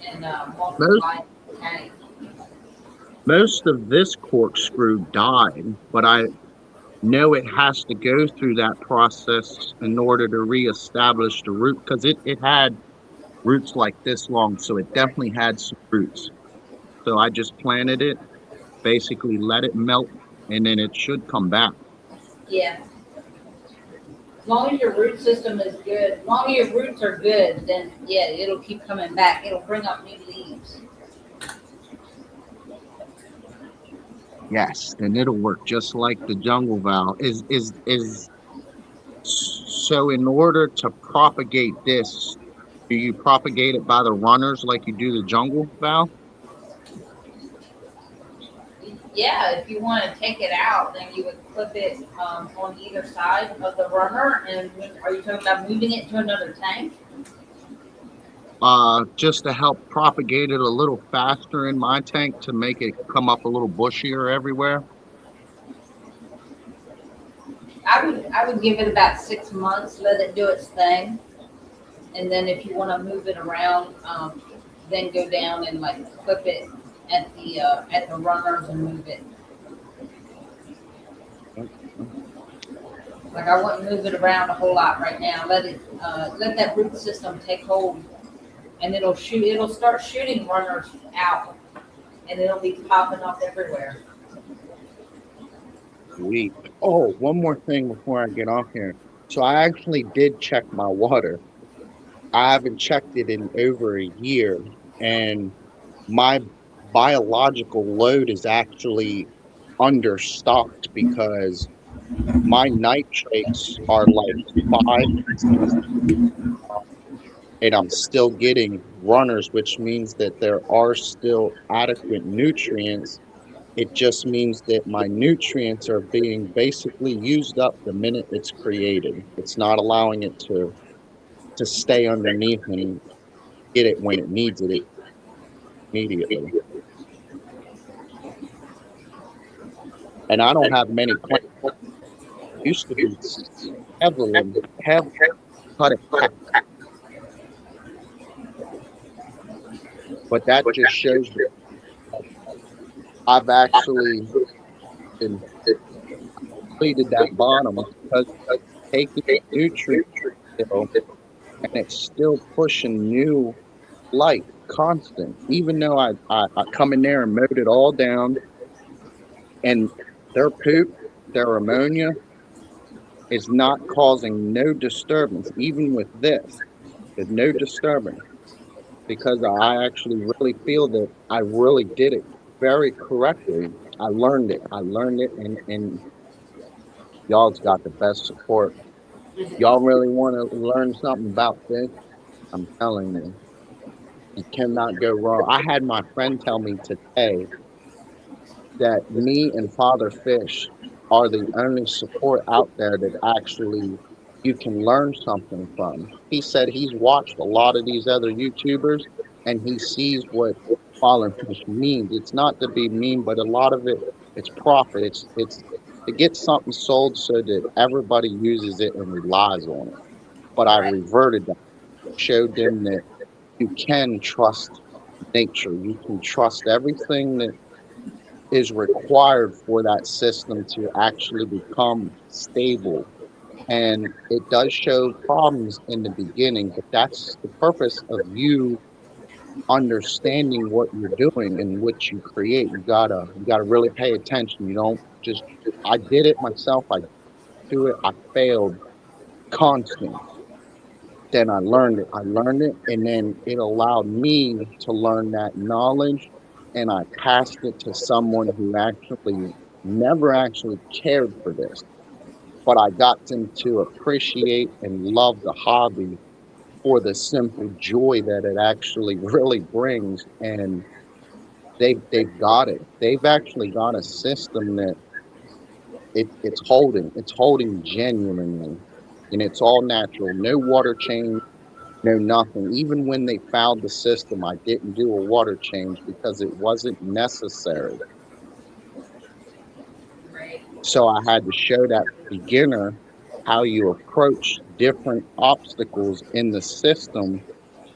Speaker 1: and
Speaker 3: Most
Speaker 1: multiply the tank.
Speaker 3: most of this corkscrew died, but I know it has to go through that process in order to reestablish the root because it had roots like this long, so it definitely had some roots. So I just planted it, basically let it melt, and then it should come back.
Speaker 1: Yeah. As long as your root system is good, as long as your roots are good, then yeah, it'll keep coming back. It'll bring up new leaves.
Speaker 3: Yes, and it'll work just like the jungle valve. Is so in order to propagate this, do you propagate it by the runners like you do the jungle valve?
Speaker 1: Yeah, if you want to take it out, then you would clip it on either side of the runner. And are you talking about moving it to another tank?
Speaker 3: Just to help propagate it a little faster in my tank to make it come up a little bushier everywhere.
Speaker 1: I would give it about 6 months, let it do its thing, and then if you want to move it around, then go down and like clip it at the runners and move it. Like I wouldn't move it around a whole lot right now. Let that root system take hold, and it'll start shooting runners out, and it'll be popping up everywhere.
Speaker 3: Sweet. Oh, one more thing before I get off here. So I actually did check my water. I haven't checked it in over a year, and my biological load is actually understocked because my nitrates are like 5, and I'm still getting runners, which means that there are still adequate nutrients. It just means that my nutrients are being basically used up the minute it's created. It's not allowing it to stay underneath and get it when it needs it immediately. And I don't have many plants. It used to be heavily cut it back, but that just shows that I've actually completed that bottom because it's taking nutrients still, and it's still pushing new light constant. Even though I come in there and mowed it all down, and their poop, their ammonia is not causing no disturbance, even with this. There's no disturbance because I actually really feel that I really did it very correctly. I learned it. And y'all's got the best support. Y'all really want to learn something about this? I'm telling you, you cannot go wrong. I had my friend tell me today that me and Father Fish are the only support out there that actually you can learn something from. He said he's watched a lot of these other YouTubers and he sees what Father Fish means. It's not to be mean, but a lot of it, it's profit. It's to get something sold so that everybody uses it and relies on it. But I
Speaker 1: Right.
Speaker 3: reverted that, showed them that you can trust nature. You can trust everything that is required for that system to actually become stable. And it does show problems in the beginning, but that's the purpose of you understanding what you're doing and what you create. You gotta really pay attention. You don't just I did it myself, I do it, I failed constant. Then I learned it, and then it allowed me to learn that knowledge, and I passed it to someone who actually never actually cared for this, but I got them to appreciate and love the hobby for the simple joy that it actually really brings, and they've got it. They've actually got a system that it's holding genuinely, and it's all natural, no water change. No, nothing. Even when they fouled the system, I didn't do a water change because it wasn't necessary.
Speaker 1: Right.
Speaker 3: So I had to show that beginner how you approach different obstacles in the system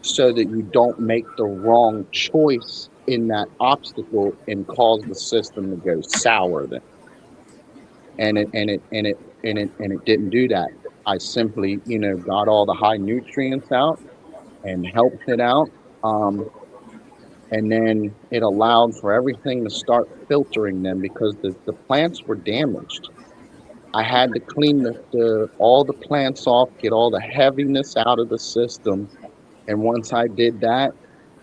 Speaker 3: so that you don't make the wrong choice in that obstacle and cause the system to go sour then. And it didn't do that. I simply, got all the high nutrients out and helped it out. Um, and then it allowed for everything to start filtering them because the plants were damaged. I had to clean all the plants off, get all the heaviness out of the system, and once I did that,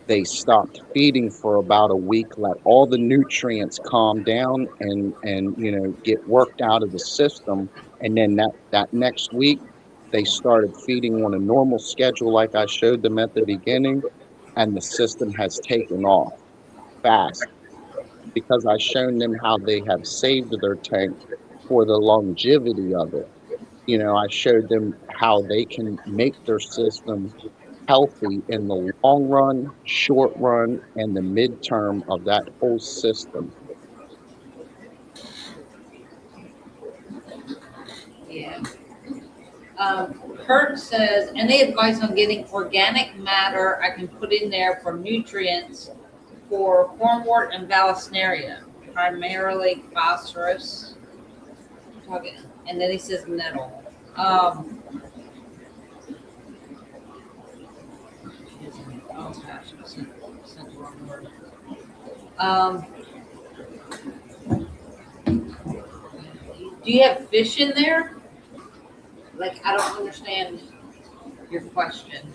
Speaker 3: they stopped feeding for about a week, let all the nutrients calm down and get worked out of the system, and then that next week they started feeding on a normal schedule like I showed them at the beginning, and the system has taken off fast because I've shown them how they have saved their tank for the longevity of it. I showed them how they can make their system healthy in the long run, short run, and the midterm of that whole system.
Speaker 1: Yeah. Kurt says, any advice on getting organic matter I can put in there for nutrients for hornwort and vallisneria, primarily phosphorus. Okay. And then he says nettle. Oh gosh, I sent the wrong word. Do you have fish in there? Like, I don't understand your question.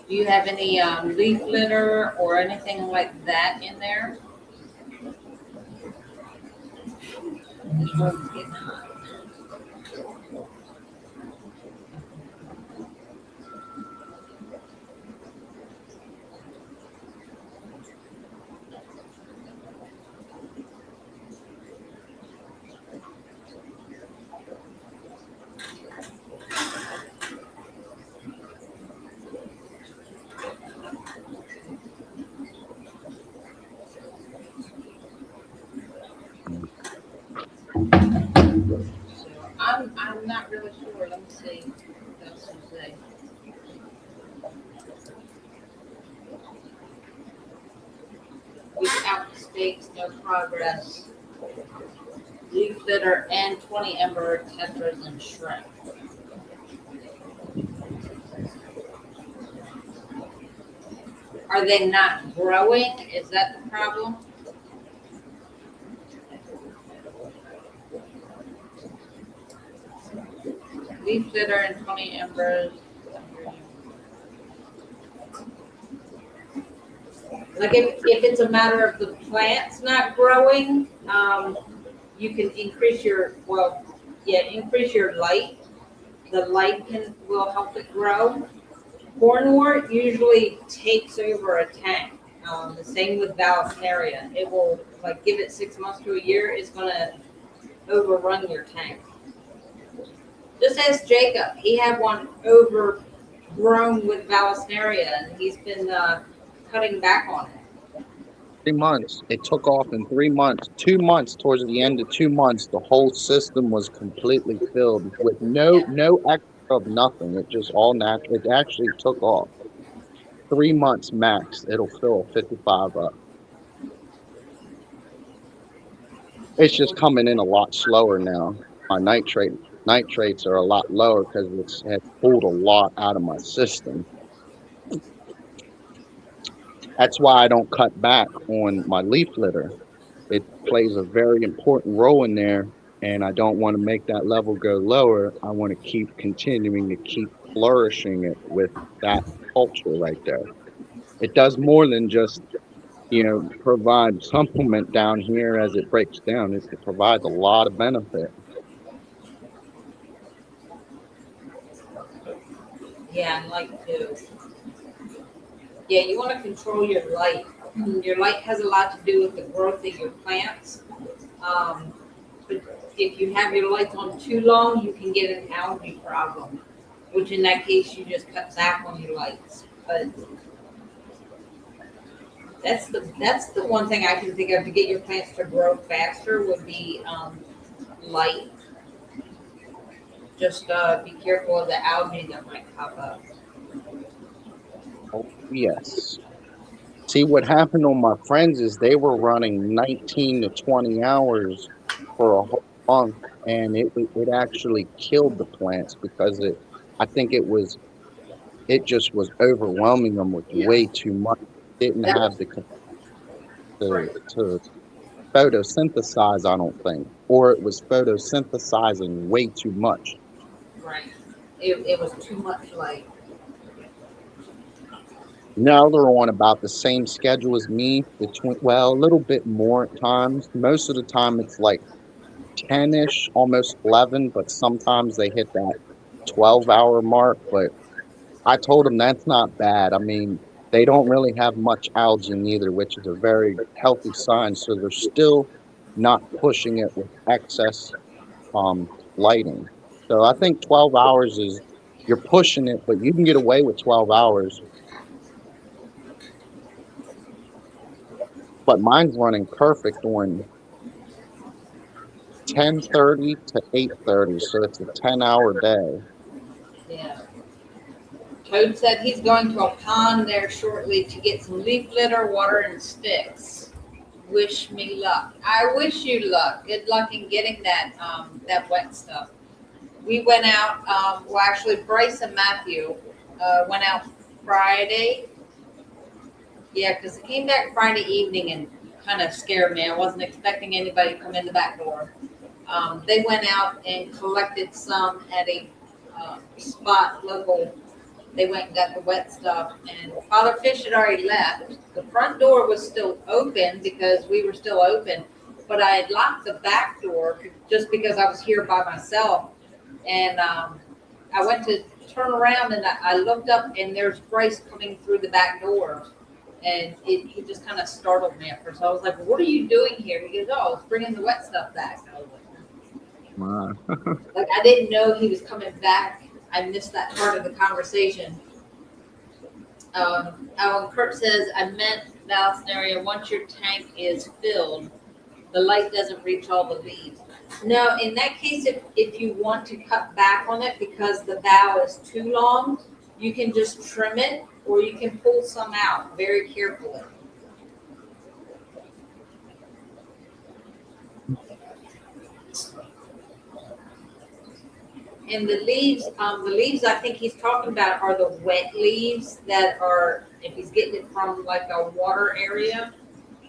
Speaker 1: Do you have any leaf litter or anything like that in there? This room's getting hot. So I'm not really sure. Let me see what else to say. Without mistakes, no progress. Leaf litter and 20 ember tetras and shrimp. Are they not growing? Is that the problem? Leaf litter and 20 embers. Like if it's a matter of the plants not growing, you can increase your increase your light. The light will help it grow. Hornwort usually takes over a tank. The same with vallisneria. It will like give it 6 months to a year. It's gonna overrun your tank. Just ask Jacob. He had one overgrown with vallisneria, and he's been cutting back on it.
Speaker 3: 3 months. It took off in 3 months. 2 months, towards the end of 2 months, the whole system was completely filled with no extra of nothing. It just all natural. It actually took off. 3 months max. It'll fill 55 up. It's just coming in a lot slower now. My nitrates are a lot lower because it has pulled a lot out of my system. That's why I don't cut back on my leaf litter. It plays a very important role in there, and I don't want to make that level go lower. I want to keep continuing to keep flourishing it with that culture right there. It does more than just, provide supplement down here as it breaks down. It provides a lot of benefit.
Speaker 1: Yeah, and light too. Yeah, you want to control your light. Your light has a lot to do with the growth of your plants. But if you have your lights on too long, you can get an algae problem, which in that case you just cut back on your lights. But that's the one thing I can think of to get your plants to grow faster would be light. Just be careful of the algae that might pop up.
Speaker 3: Oh, yes. See, what happened on my friends is they were running 19 to 20 hours for a whole month, and it actually killed the plants because I think it just was overwhelming them with way too much. Didn't have the
Speaker 1: Right.
Speaker 3: to photosynthesize, I don't think, or it was photosynthesizing way too much.
Speaker 1: Right. It was too much light.
Speaker 3: Now they're on about the same schedule as me, a little bit more at times. Most of the time it's like 10-ish, almost 11, but sometimes they hit that 12-hour mark. But I told them that's not bad. I mean, they don't really have much algae either, which is a very healthy sign. So they're still not pushing it with excess lighting. So I think 12 hours you're pushing it, but you can get away with 12 hours. But mine's running perfect on 10:30 to 8:30, so it's a 10-hour day.
Speaker 1: Yeah. Toad said he's going to a pond there shortly to get some leaf litter, water, and sticks. Wish me luck. I wish you luck. Good luck in getting that wet stuff. We went out. Well, actually, Bryce and Matthew went out Friday. Yeah, because it came back Friday evening and kind of scared me. I wasn't expecting anybody to come in the back door. They went out and collected some at a spot local. They went and got the wet stuff, and Father Fish had already left. The front door was still open because we were still open, but I had locked the back door just because I was here by myself. And I went to turn around, and I looked up, and there's Bryce coming through the back door. And he just kind of startled me at first. I was like, "What are you doing here?" He goes, "Oh, I was bringing the wet stuff back." I was like,
Speaker 3: Wow.
Speaker 1: like, I didn't know he was coming back. I missed that part of the conversation. Kurt says, I meant Dallas area, once your tank is filled, the light doesn't reach all the leaves. No, in that case, if you want to cut back on it because the bough is too long, you can just trim it, or you can pull some out very carefully. And the leaves I think he's talking about are the wet leaves that are, if he's getting it from like a water area,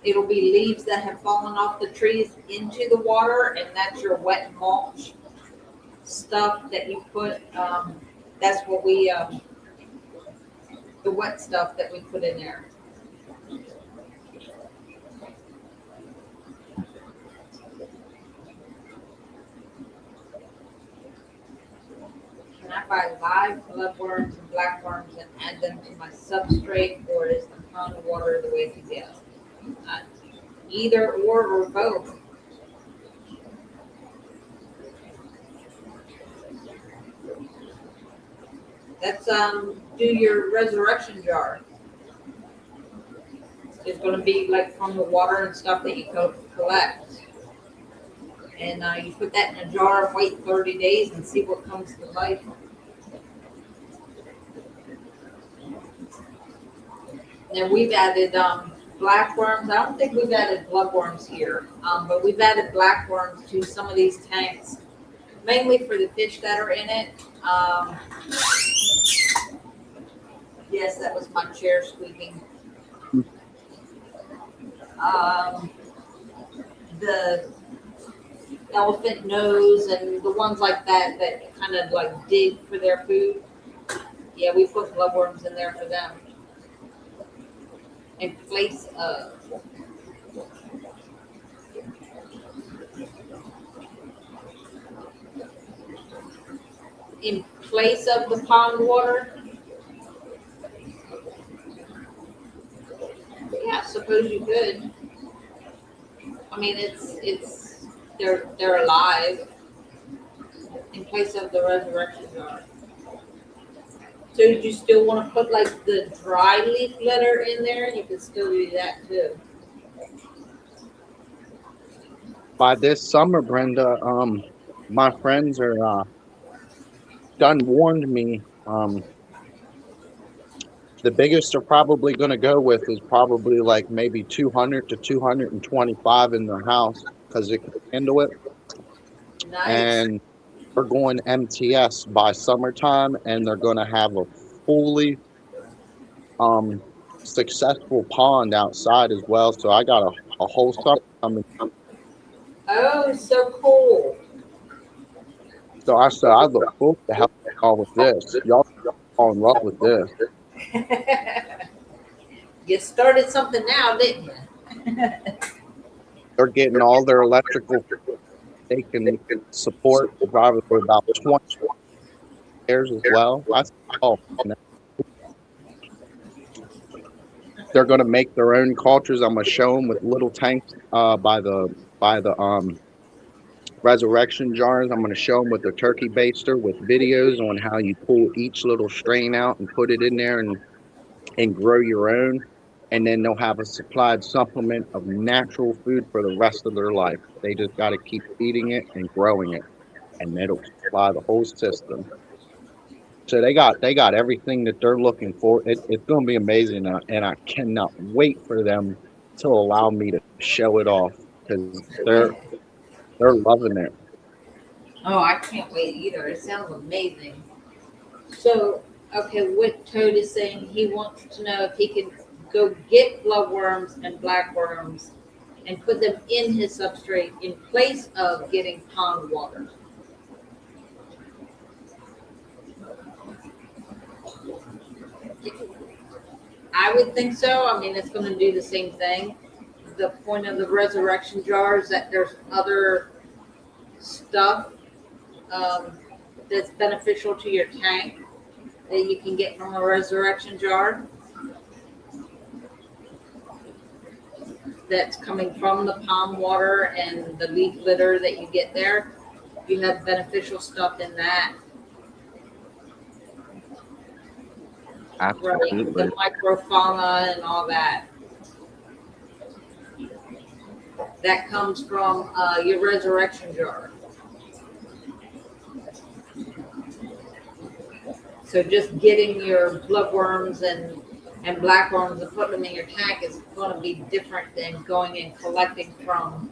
Speaker 1: it'll be leaves that have fallen off the trees into the water, and that's your wet mulch stuff that you put. That's what we, the wet stuff that we put in there. Can I buy live bloodworms and blackworms and add them to my substrate, or is the pond water the way to go? Either or both. That's do your resurrection jar. It's going to be like from the water and stuff that you collect. And you put that in a jar and wait 30 days and see what comes to life. And we've added blackworms. I don't think we've added bloodworms here, but we've added blackworms to some of these tanks, mainly for the fish that are in it. Yes, that was my chair squeaking. The elephant nose and the ones like that kind of like dig for their food. Yeah, we put bloodworms in there for them. In place of the pond water. Yeah, I suppose you could. I mean, they're alive in place of the resurrection jar. So did you still want to put like the dry leaf litter in there? You could still do that too.
Speaker 3: By this summer, Brenda, my friends are done warned me. The biggest they're probably going to go with is probably like maybe 200 to 225 in their house because it can handle it.
Speaker 1: Nice.
Speaker 3: And we're going MTS by summertime, and they're going to have a fully successful pond outside as well. So I got a whole summer coming.
Speaker 1: Oh, so cool.
Speaker 3: So I said, I look forward to help y'all with this. Y'all fall in love with this.
Speaker 1: You started something now, didn't you?
Speaker 3: They're getting all their electrical. They can support probably for about 20 years as well. I said, oh, no. They're going to make their own cultures. I'm going to show them with little tanks by the resurrection jars. I'm going to show them with the turkey baster with videos on how you pull each little strain out and put it in there and grow your own. And then they'll have a supplied supplement of natural food for the rest of their life. They just got to keep feeding it and growing it, and it'll supply the whole system. So they got everything that they're looking for. It's going to be amazing, and I cannot wait for them to allow me to show it off because they're loving it.
Speaker 1: Oh, I can't wait either. It sounds amazing. So, okay, what Toad is saying, he wants to know if he can go get bloodworms and blackworms and put them in his substrate in place of getting pond water. I would think so. I mean, it's going to do the same thing. The point of the resurrection jar is that there's other stuff that's beneficial to your tank that you can get from a resurrection jar that's coming from the pond water and the leaf litter that you get there. You have beneficial stuff in that, right?
Speaker 3: Absolutely.
Speaker 1: The microfauna and all that. That comes from your resurrection jar. So just getting your bloodworms and blackworms and putting them in your tank is going to be different than going and collecting from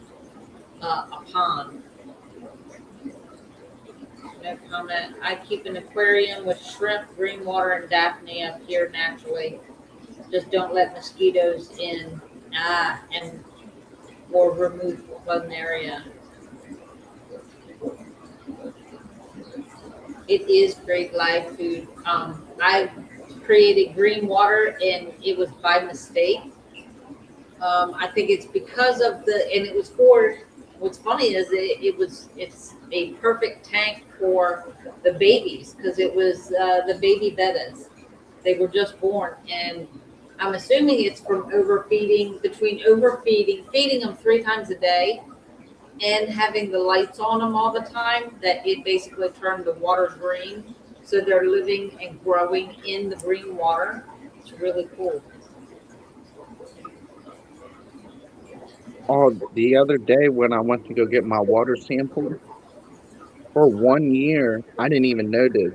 Speaker 1: a pond. No comment. I keep an aquarium with shrimp, green water, and Daphne up here naturally. Just don't let mosquitoes in and or remove one area. It is great live food. I created green water and it was by mistake. I think it's because of and it was for, what's funny is it's a perfect tank for the babies because it was the baby bettas. They were just born, and I'm assuming it's from feeding them 3 times a day, and having the lights on them all the time, that it basically turned the water green. So they're living and growing in the green water. It's really cool.
Speaker 3: Oh, the other day when I went to go get my water sample, for 1 year, I didn't even know this,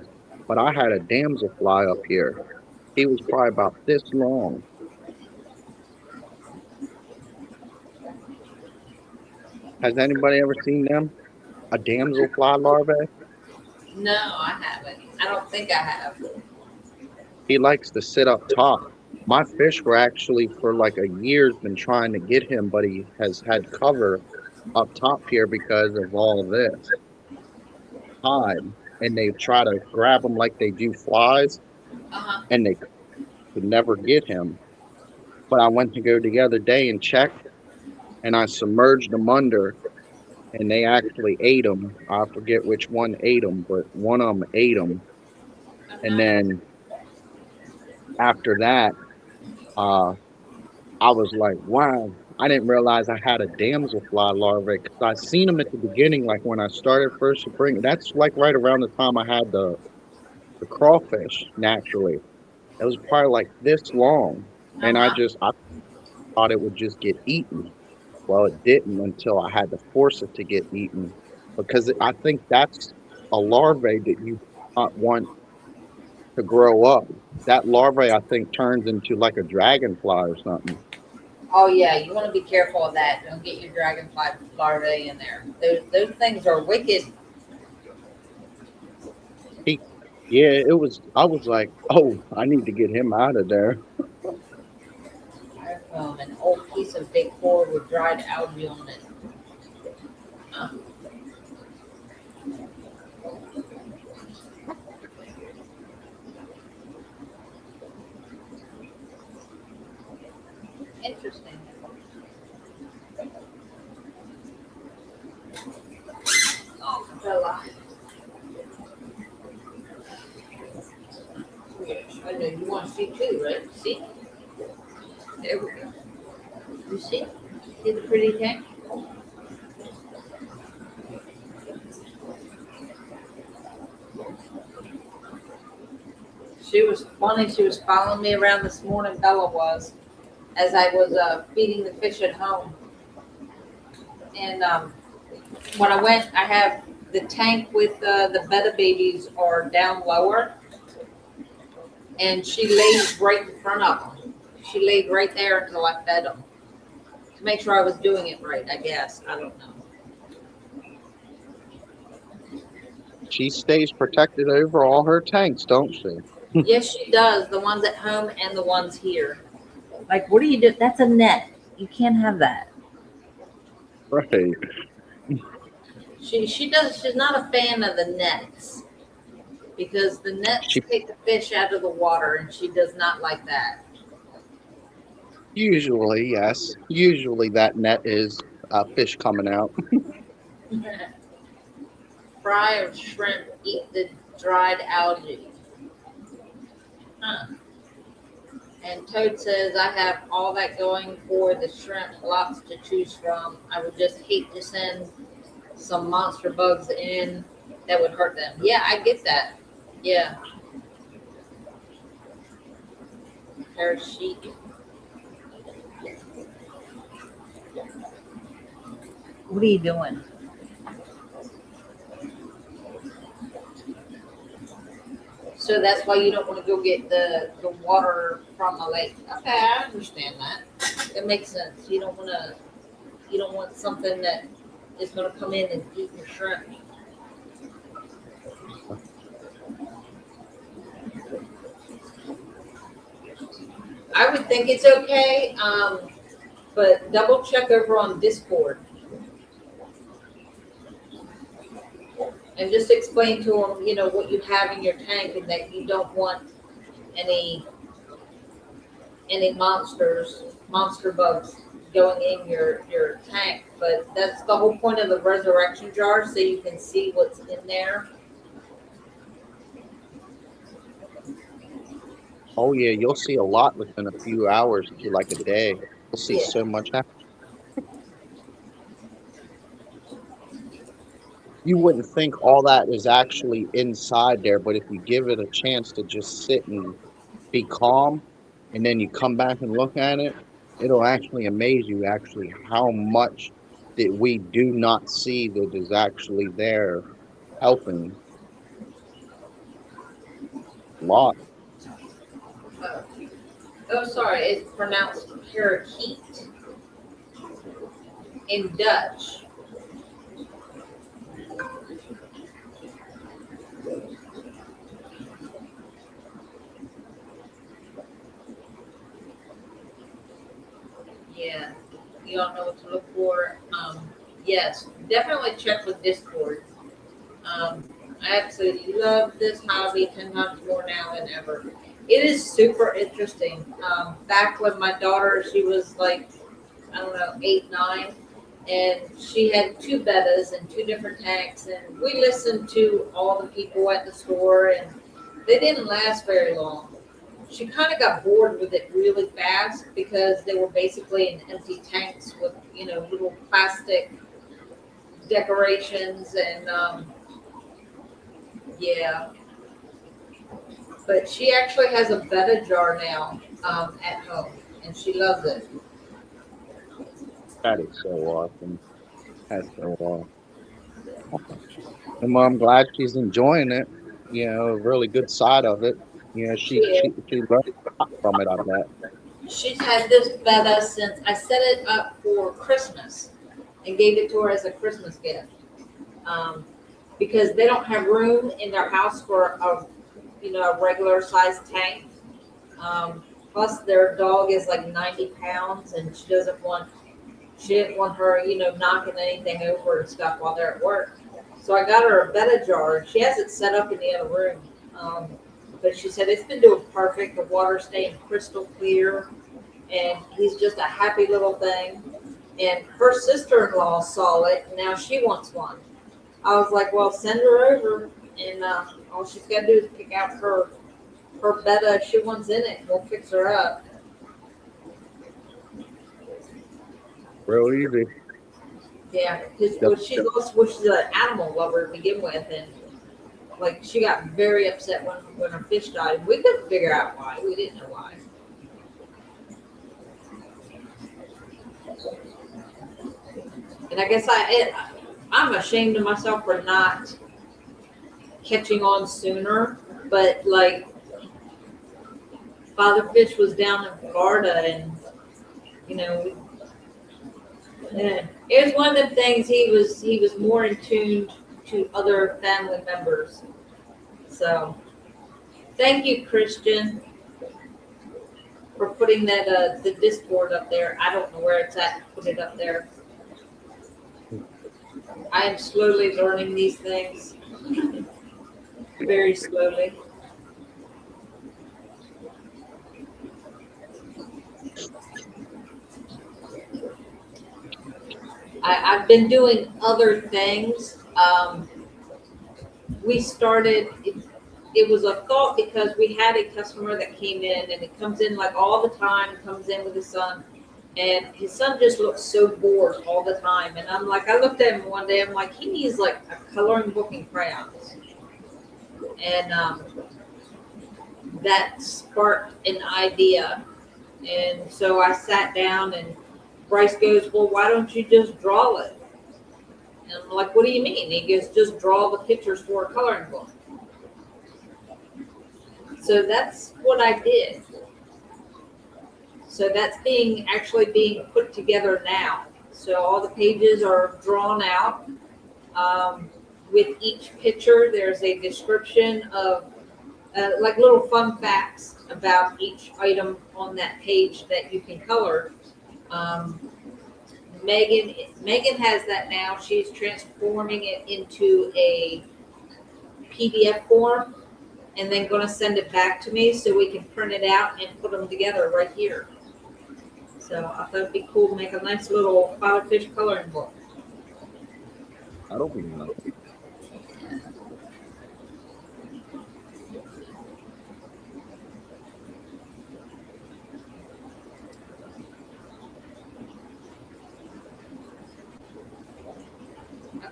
Speaker 3: but I had a damselfly up here. He was probably about this long. Has anybody ever seen them? A damselfly larvae?
Speaker 1: No, I haven't. I don't think I have.
Speaker 3: He likes to sit up top. My fish were actually for like a year's been trying to get him, but he has had cover up top here because of all this time. And they try to grab him like they do flies,
Speaker 1: Uh-huh.
Speaker 3: and they could never get him. But I went to go the other day and check, and I submerged them under, and they actually ate them. I forget which one ate them, but one of them ate them. And then after that, uh, I was like, wow, I didn't realize I had a damselfly larvae because I seen them at the beginning, like when I started first to bring. That's like right around the time I had the crawfish naturally. It was probably like this long, and I
Speaker 1: Uh-huh.
Speaker 3: thought it would just get eaten. Well, it didn't until I had to force it to get eaten because I think that's a larvae that you want to grow up. That larvae, I think, turns into like a dragonfly or something.
Speaker 1: Oh yeah, you want to be careful of that. Don't get your dragonfly larvae in there. Those things are wicked.
Speaker 3: He, yeah, it was. I was like, oh, I need to get him out of there.
Speaker 1: An old piece of decor with dried algae on it. Interesting. Oh, Bella. Yes, I know you want to see too, right? See? There we go. You see? See the pretty tank? She was funny. She was following me around this morning, Bella was, as I was feeding the fish at home. And when I went, I have the tank with the betta babies are down lower. and she laid right in front of them. She laid right there until I fed them to make sure I was doing it right. I guess I don't know.
Speaker 3: She stays protected over all her tanks, don't she?
Speaker 1: Yes, she does. The ones at home and the ones here. Like, what do you do? That's a net. You can't have that.
Speaker 3: Right.
Speaker 1: She does. She's not a fan of the nets because the nets
Speaker 3: She
Speaker 1: take the fish out of the water, and she does not like that.
Speaker 3: usually, yes. Usually that net is fish coming out.
Speaker 1: Fry or shrimp eat the dried algae. Huh. And Toad says, I have all that going for the shrimp, lots to choose from. I would just hate to send some monster bugs in that would hurt them. Yeah, I get that. Yeah. Parachute. What are you doing? So that's why you don't want to go get the water from a lake. Okay, I understand that. It makes sense. You don't want something that is going to come in and eat your shrimp. I would think it's okay, but double check over on Discord. And just explain to them, what you have in your tank and that you don't want any monster bugs going in your tank. But that's the whole point of the resurrection jar, so you can see what's in there.
Speaker 3: Oh yeah, you'll see a lot within a few hours to like a day. You'll see so much happen. You wouldn't think all that is actually inside there, but if you give it a chance to just sit and be calm, and then you come back and look at it, it'll actually amaze you actually how much that we do not see that is actually there helping. A lot.
Speaker 1: Oh, sorry, it's pronounced parakeet in Dutch. Yeah, you don't know what to look for. Yes, definitely check with Discord. I absolutely love this hobby 10 times more now than ever. It is super interesting. Back when my daughter, she was like, I don't know, 8, 9, and she had 2 bettas and 2 different tanks, and we listened to all the people at the store, and they didn't last very long. She kind of got bored with it really fast because they were basically in empty tanks with, little plastic decorations and, yeah. But she actually has a betta jar now at home, and she loves it.
Speaker 3: That is so awesome. That's so awesome. And I'm glad she's enjoying it. A really good side of it. She learned a lot from it, I bet.
Speaker 1: She's had this betta since I set it up for Christmas and gave it to her as a Christmas gift. Because they don't have room in their house for a regular sized tank. Plus their dog is like 90 pounds and she didn't want her, knocking anything over and stuff while they're at work. So I got her a betta jar. She has it set up in the other room. But she said it's been doing perfect. The water's staying crystal clear. And he's just a happy little thing. And her sister-in-law saw it. And now she wants one. I was like, well, send her over. And all she's got to do is pick out her betta she wants in it. And we'll fix her up.
Speaker 3: Real easy.
Speaker 1: Yeah, she's an animal lover to begin with, and like she got very upset when her fish died. We couldn't figure out why. We didn't know why. And I guess I'm ashamed of myself for not catching on sooner. But like Father Fish was down in Florida, and you know, it was one of the things. He was more in tune to other family members. So thank you, Christian, for putting that the Discord up there. I don't know where it's at to put it up there. I am slowly learning these things, very slowly. I've been doing other things. We started, it was a thought because we had a customer that came in, and it comes in like all the time, comes in with his son, and his son just looks so bored all the time. And I'm like, I looked at him one day, I'm like, he needs like a coloring book and crayons. And that sparked an idea. And so I sat down, and Bryce goes, well, why don't you just draw it? And I'm like, what do you mean? He goes, just draw the pictures for a coloring book. So that's what I did. So that's actually being put together now. So all the pages are drawn out. With each picture, there's a description of like little fun facts about each item on that page that you can color. Megan has that now. She's transforming it into a PDF form, and then going to send it back to me so we can print it out and put them together right here. So I thought it'd be cool to make a nice little Father Fish coloring book.
Speaker 3: That'll be nice.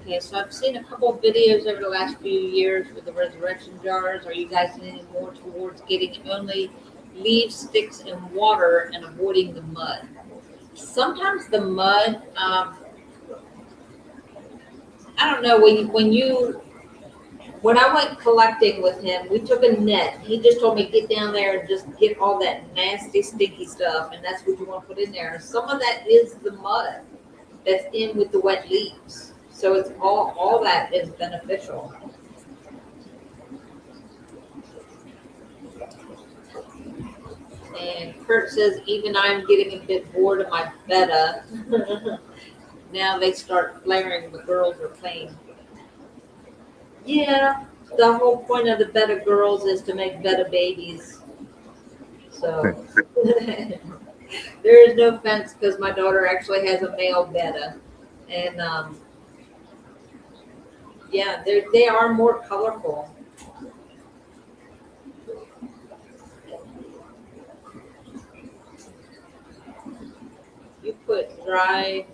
Speaker 1: Okay, so I've seen a couple of videos over the last few years with the resurrection jars. Are you guys leaning more towards getting only leaves, sticks, and water and avoiding the mud? Sometimes the mud, I don't know, when I went collecting with him, we took a net. He just told me, get down there and just get all that nasty, stinky stuff, and that's what you want to put in there. And some of that is the mud that's in with the wet leaves. So it's all that is beneficial. And Kurt says, even I'm getting a bit bored of my betta. Now they start flaring, the girls are playing. Yeah, the whole point of the betta girls is to make betta babies. So there is no fence because my daughter actually has a male betta. And yeah, they are more colorful. You put dry,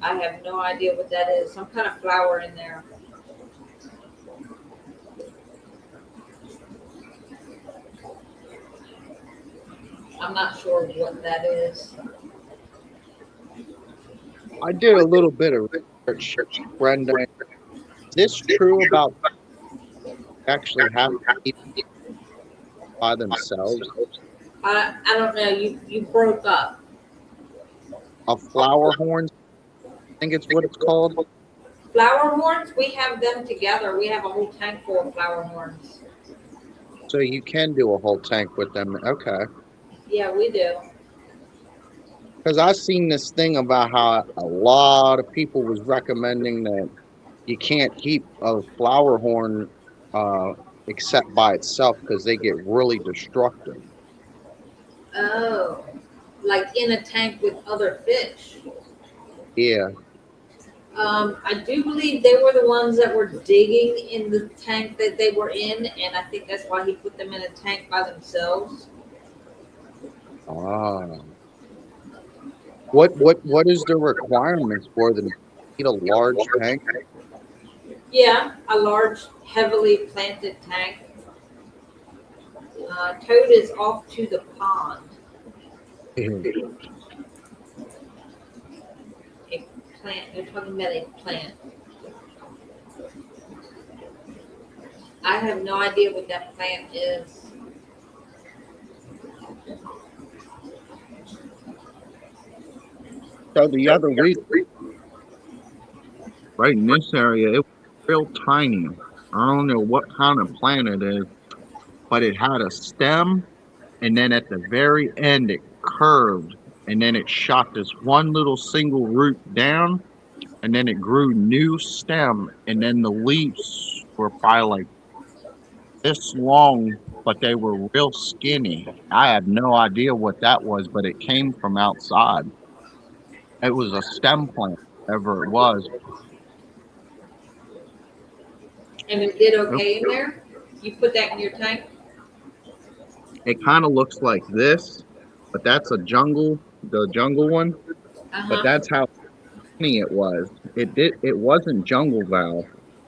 Speaker 1: I have no idea what that is. Some kind of flower in there. I'm not sure what that is.
Speaker 3: I did a little bit of research, Brenda. Is this true about actually having to eat by themselves?
Speaker 1: I don't know. You broke up.
Speaker 3: A flower horn, I think it's what it's called.
Speaker 1: Flower horns, we have them together. We have a whole tank full of flower horns.
Speaker 3: So you can do a whole tank with them. Okay.
Speaker 1: Yeah, we do.
Speaker 3: Because I've seen this thing about how a lot of people was recommending that you can't keep a flower horn except by itself because they get really destructive.
Speaker 1: Oh, like in a tank with other fish.
Speaker 3: Yeah.
Speaker 1: I do believe they were the ones that were digging in the tank that they were in, and I think that's why he put them in a tank by themselves.
Speaker 3: Ah. What is the requirements for them? Need a large tank?
Speaker 1: Yeah, a large, heavily planted tank. Toad is off to the pond. A plant. They're talking about a plant. I have no idea what that plant is.
Speaker 3: So the other week, right in this area, it was real tiny. I don't know what kind of plant it is, but it had a stem, and then at the very end, it curved, and then it shot this one little single root down, and then it grew new stem, and then the leaves were probably like this long, but they were real skinny. I had no idea what that was, but it came from outside. It was a stem plant, whatever it was.
Speaker 1: And it did okay in there? You put that in your tank?
Speaker 3: It kind of looks like this, but that's the jungle one. But
Speaker 1: Uh-huh.
Speaker 3: that's how skinny it was. It wasn't jungle valve,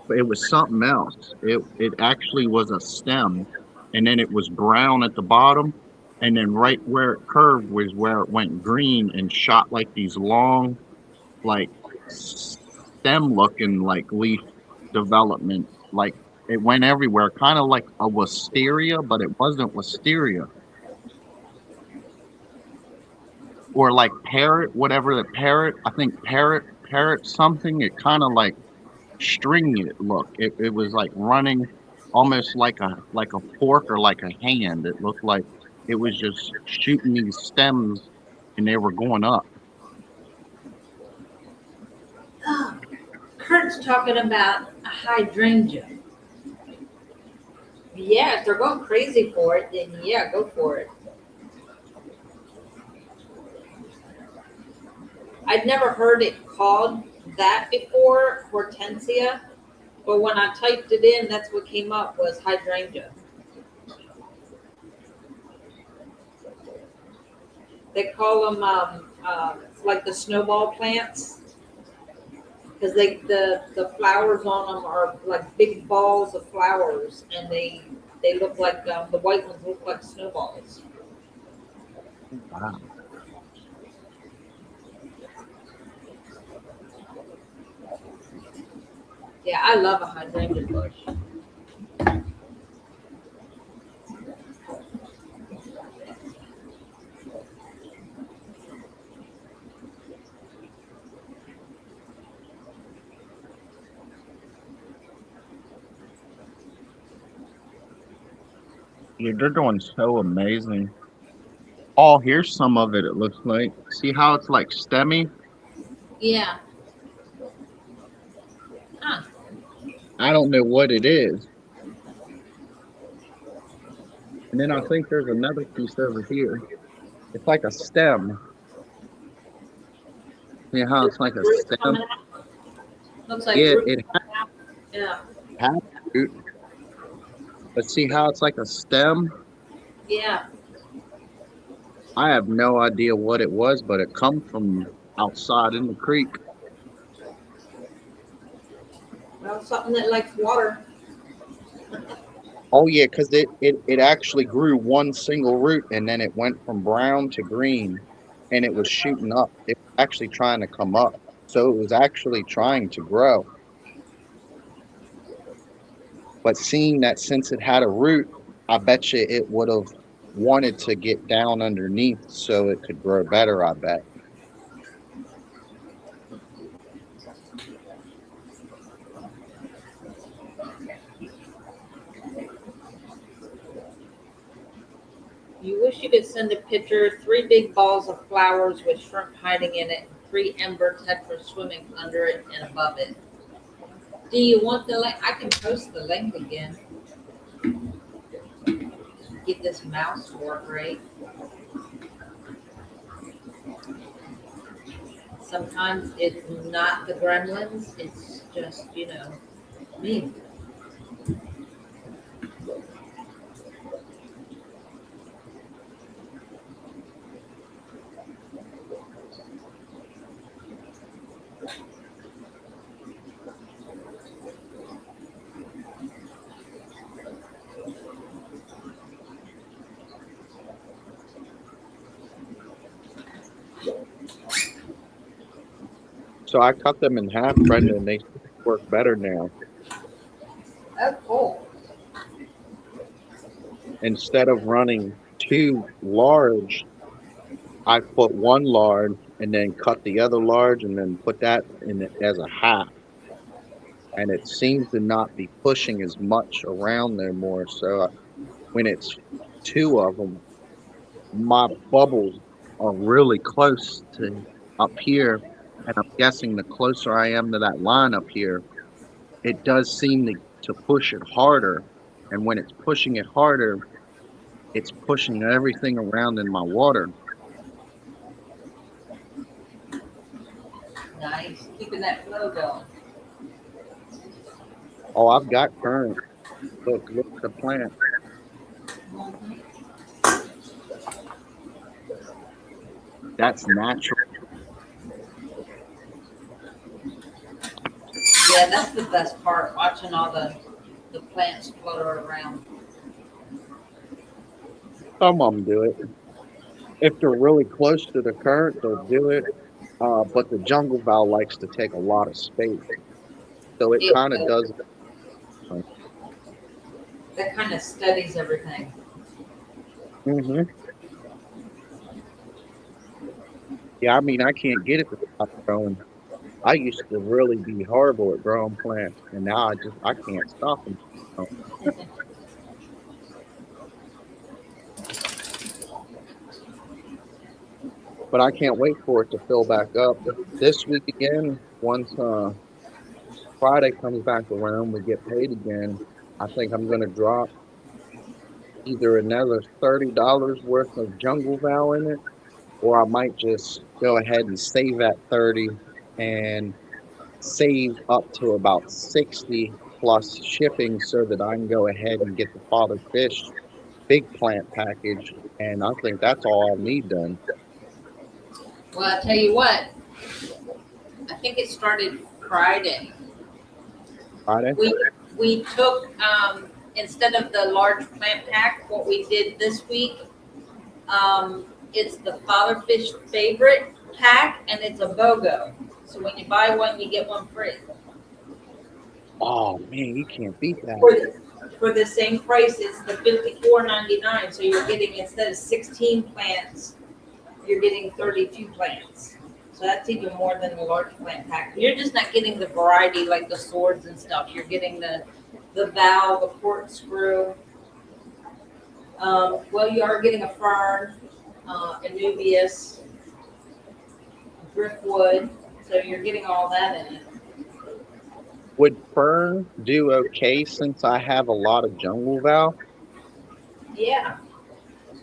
Speaker 3: but it was something else. It actually was a stem, and then it was brown at the bottom, and then right where it curved was where it went green and shot like these long, like stem looking like leaf development. Like it went everywhere, kind of like a wisteria, but it wasn't wisteria. Or like parrot, whatever the parrot, I think parrot something. It kind of like stringy it looked. It was like running almost like a fork or like a hand. It looked like it was just shooting these stems and they were going up.
Speaker 1: Oh, Kurt's talking about a hydrangea. Yeah, if they're going crazy for it, then yeah, go for it. I'd never heard it called that before, hortensia, but when I typed it in, that's what came up was hydrangea. They call them like the snowball plants because the flowers on them are like big balls of flowers, and they look like the white ones look like snowballs.
Speaker 3: Wow.
Speaker 1: Yeah, I love a hydrangea bush.
Speaker 3: Yeah, they're doing so amazing. Oh, here's some of it. It looks like. See how it's like stemmy?
Speaker 1: Yeah. Huh.
Speaker 3: I don't know what it is. And then I think there's another piece over here. It's like a stem. See how it's like a
Speaker 1: Roots
Speaker 3: stem?
Speaker 1: coming out. Looks like
Speaker 3: Yeah,
Speaker 1: roots
Speaker 3: it
Speaker 1: coming out. Yeah.
Speaker 3: has root. But see how it's like a stem?
Speaker 1: Yeah.
Speaker 3: I have no idea what it was, but it come from outside in the creek.
Speaker 1: Well, something that likes water.
Speaker 3: Oh yeah, because it actually grew one single root and then it went from brown to green and it was shooting up. It was actually trying to come up. So it was actually trying to grow. But seeing that since it had a root, I bet you it would have wanted to get down underneath so it could grow better, I bet.
Speaker 1: You wish you could send a picture, 3 big balls of flowers with shrimp hiding in it, 3 ember tetras swimming under it and above it. Do you want the link? I can post the link again. Get this mouse to work right. Sometimes it's not the gremlins, it's just, me.
Speaker 3: So I cut them in half, Brenda, and they work better now.
Speaker 1: Oh, cool.
Speaker 3: Instead of running 2 large, I put 1 large and then cut the other large and then put that in it as a half. And it seems to not be pushing as much around there more. So when it's two of them, my bubbles are really close to up here. And I'm guessing the closer I am to that line up here, it does seem to push it harder. And when it's pushing it harder, it's pushing everything around in my water.
Speaker 1: Nice. Keeping that flow going.
Speaker 3: Oh, I've got current. Look at the plant.
Speaker 1: Mhm.
Speaker 3: That's natural.
Speaker 1: Yeah, that's the best part, watching all the plants flutter around.
Speaker 3: Some of them do it. If they're really close to the current, they'll do it. But the jungle fowl likes to take a lot of space, so it
Speaker 1: It
Speaker 3: kind of
Speaker 1: will.
Speaker 3: does.
Speaker 1: That kind of studies everything.
Speaker 3: Hmm. Yeah, I mean, I can't get it to stop growing. I used to really be horrible at growing plants, and now I can't stop them. But I can't wait for it to fill back up this week again. Once Friday comes back around, we get paid again. I think I'm gonna drop either another $30 worth of jungle fowl in it, or I might just go ahead and save that 30 and save up to about 60 plus shipping so that I can go ahead and get the father fish big plant package, and I think that's all I'll need done.
Speaker 1: Well, I tell you what, I think it started Friday.
Speaker 3: Friday?
Speaker 1: We took instead of the large plant pack, what we did this week, it's the father fish favorite pack, and it's a BOGO. So when you buy one, you get one free.
Speaker 3: Oh man, you can't beat that.
Speaker 1: For the same price, it's the $54.99. So you're getting, instead of 16 plants, you're getting 32 plants. So that's even more than the large plant pack. You're just not getting the variety like the swords and stuff. You're getting the valve, the corkscrew. Well, you are getting a fern, Anubias, driftwood. So you're getting all that in it.
Speaker 3: Would fern do okay since I have a lot of jungle fowl?
Speaker 1: Yeah.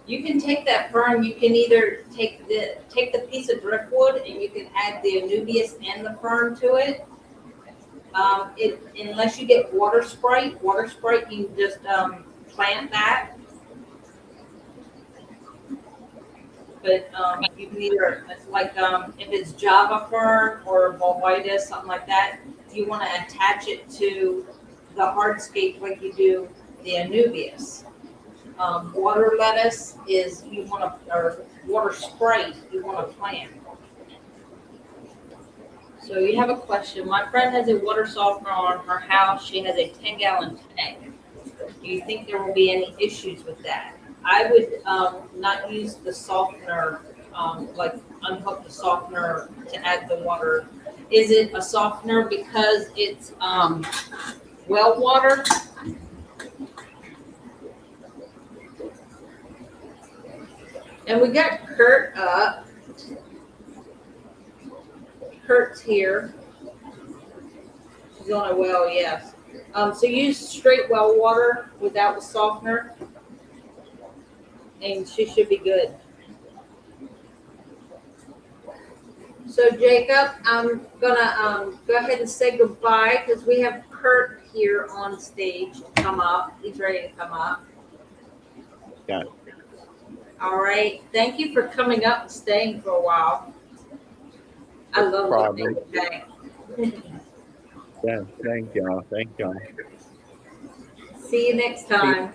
Speaker 1: You can take that fern. You can either take the piece of driftwood and you can add the Anubias and the fern to it. Unless you get water sprite, you can just plant that. But you can either, it's like if it's Java fern or Bulbitis, something like that, you want to attach it to the hardscape like you do the Anubias. Water lettuce is or water sprite you want to plant. So you have a question. My friend has a water softener on her house. She has a 10-gallon tank. Do you think there will be any issues with that? I would not use the softener, like unhook the softener to add the water. Is it a softener because it's well water? And we got Kurt up. Kurt's here. She's on a well, yes. So use straight well water without the softener, and she should be good. So Jacob, I'm gonna go ahead and say goodbye because we have Kurt here on stage to come up. He's ready to come up.
Speaker 3: Yeah.
Speaker 1: All right. Thank you for coming up and staying for a while. I love listening to you.
Speaker 3: Yeah, thank y'all. Thank y'all.
Speaker 1: See you next time.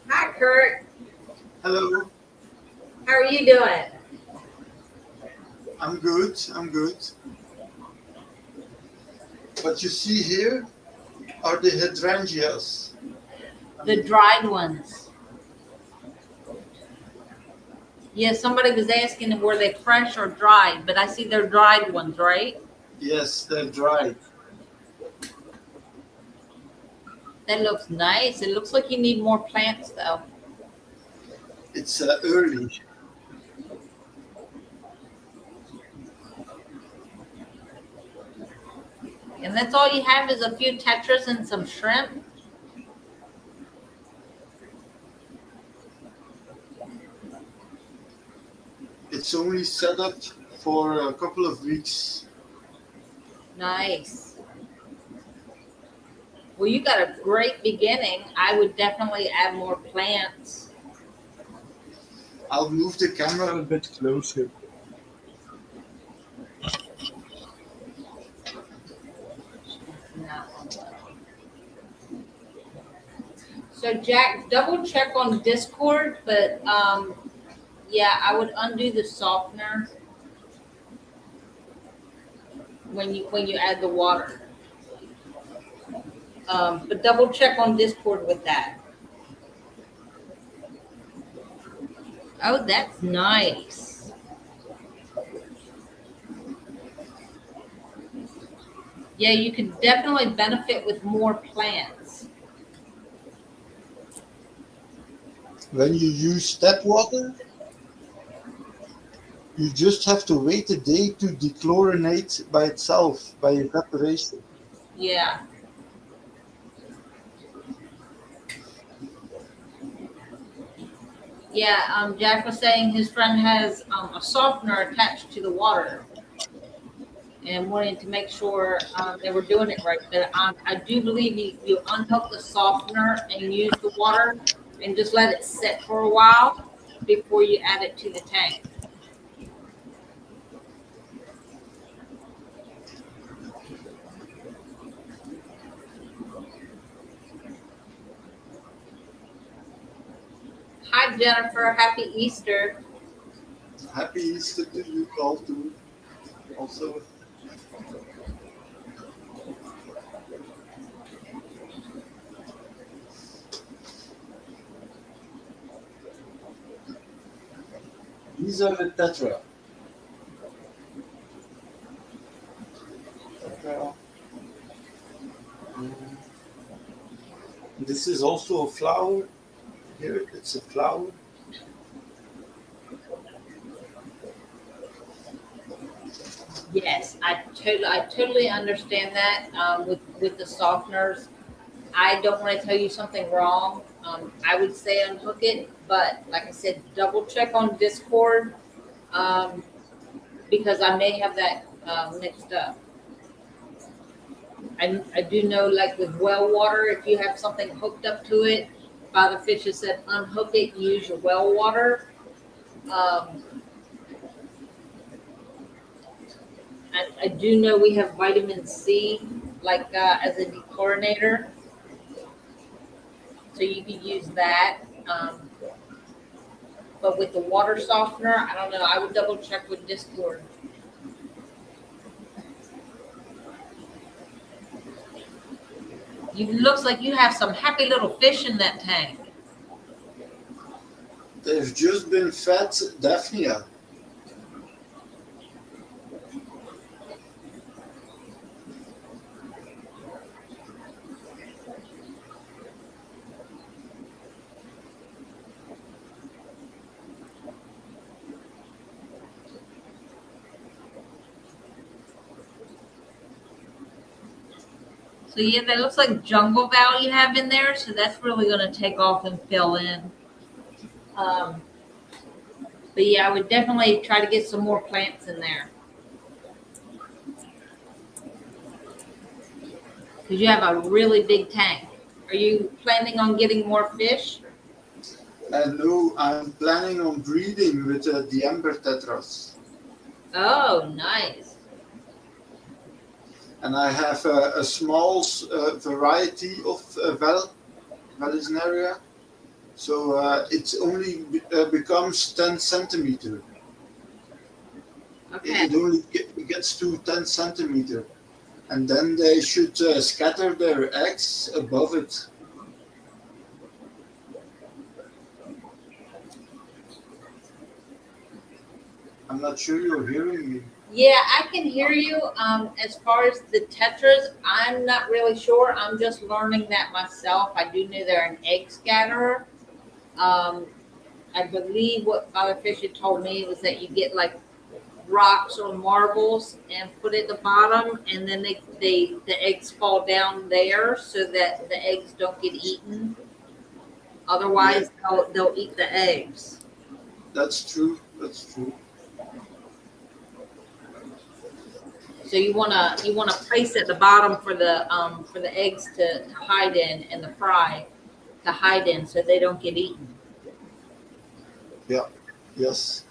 Speaker 1: Hi, Kurt.
Speaker 4: Hello,
Speaker 1: How are you doing?
Speaker 4: I'm good, I'm good. What you see here are the hydrangeas.
Speaker 1: The dried ones. Yeah, somebody was asking were they fresh or dried, but I see they're dried ones, right?
Speaker 4: Yes, they're dried.
Speaker 1: That looks nice. It looks like you need more plants though.
Speaker 4: It's early.
Speaker 1: And that's all you have is a few tetras and some shrimp.
Speaker 4: It's only set up for a couple of weeks.
Speaker 1: Nice. Well, you got a great beginning. I would definitely add more plants.
Speaker 4: I'll move the camera a bit closer.
Speaker 1: So Jack, double check on Discord, but yeah, I would undo the softener when you add the water. But double check on Discord with that. Oh, that's nice. Yeah, you could definitely benefit with more plants.
Speaker 4: When you use tap water, you just have to wait a day to dechlorinate by itself, by evaporation.
Speaker 1: Yeah. Yeah, Jack was saying his friend has a softener attached to the water and wanted to make sure they were doing it right. But I do believe you unhook the softener and use the water and just let it sit for a while before you add it to the tank. Hi, Jennifer. Happy Easter.
Speaker 4: Happy Easter to you all too. Also. These are the tetra. This is also a flower. Here it's a flower.
Speaker 1: Yes, I totally understand that with the softeners. I don't want to tell you something wrong. I would say unhook it, but like I said, double check on Discord because I may have that mixed up. I do know, like with well water, if you have something hooked up to it, Father Fish has said unhook it, use your well water. I do know we have vitamin C, like as a dechlorinator, so you could use that. But with the water softener, I don't know. I would double check with Discord. It looks like you have some happy little fish in that tank.
Speaker 4: They've just been fed Daphnia.
Speaker 1: So yeah, that looks like jungle val you have in there. So that's really going to take off and fill in. But yeah, I would definitely try to get some more plants in there. Because you have a really big tank. Are you planning on getting more fish?
Speaker 4: No, I'm planning on breeding with the amber tetras.
Speaker 1: Oh, nice.
Speaker 4: And I have a small variety of Vallisneria. So it only becomes 10 centimeter.
Speaker 1: Okay.
Speaker 4: It only gets to 10 centimeter. And then they should scatter their eggs above it. I'm not sure you're hearing me.
Speaker 1: Yeah, I can hear you. As far as the tetras, I'm not really sure. I'm just learning that myself. I do know they're an egg scatterer. Um, I believe what Father Fisher told me was that you get like rocks or marbles and put at the bottom, and then the eggs fall down there so that the eggs don't get eaten. Otherwise, they'll eat the eggs.
Speaker 4: That's true. That's true.
Speaker 1: So you wanna place at the bottom for the eggs to hide in and the fry to hide in so they don't get eaten.
Speaker 4: Yeah. Yes.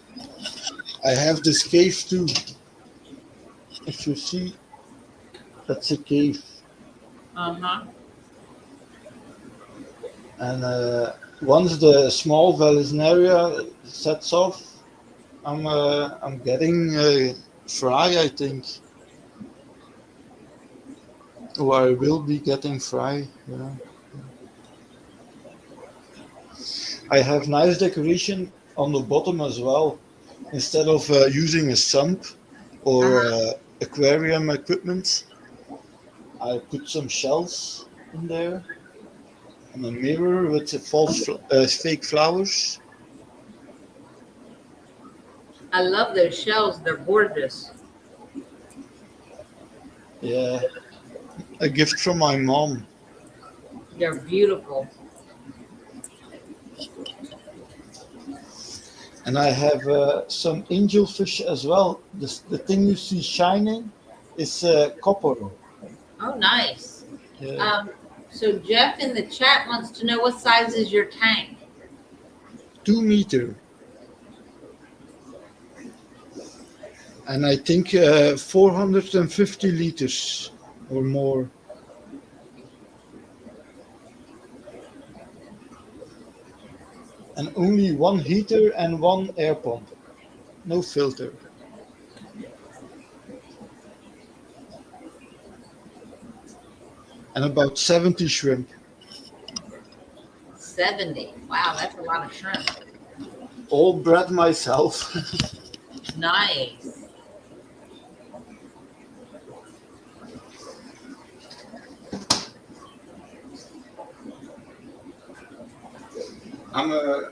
Speaker 4: I have this cave too. If you see, that's a cave.
Speaker 1: Uh-huh.
Speaker 4: And once the small Vallisneria sets off, I'm getting fry, I think. Or I will be getting fry. Yeah. I have nice decoration on the bottom as well. Instead of using a sump or aquarium equipment, I put some shells in there and a mirror with fake flowers.
Speaker 1: I love those shells. They're gorgeous.
Speaker 4: Yeah, a gift from my mom.
Speaker 1: They're beautiful.
Speaker 4: And I have some angelfish as well. The thing you see shining is copper.
Speaker 1: Oh, nice.
Speaker 4: Yeah.
Speaker 1: So Jeff in the chat wants to know what size is your tank?
Speaker 4: 2 meter. And I think 450 liters or more. And only one heater and one air pump. No filter. And about 70 shrimp.
Speaker 1: 70. Wow, that's a lot of shrimp.
Speaker 4: All bred myself.
Speaker 1: Nice.
Speaker 4: I'm a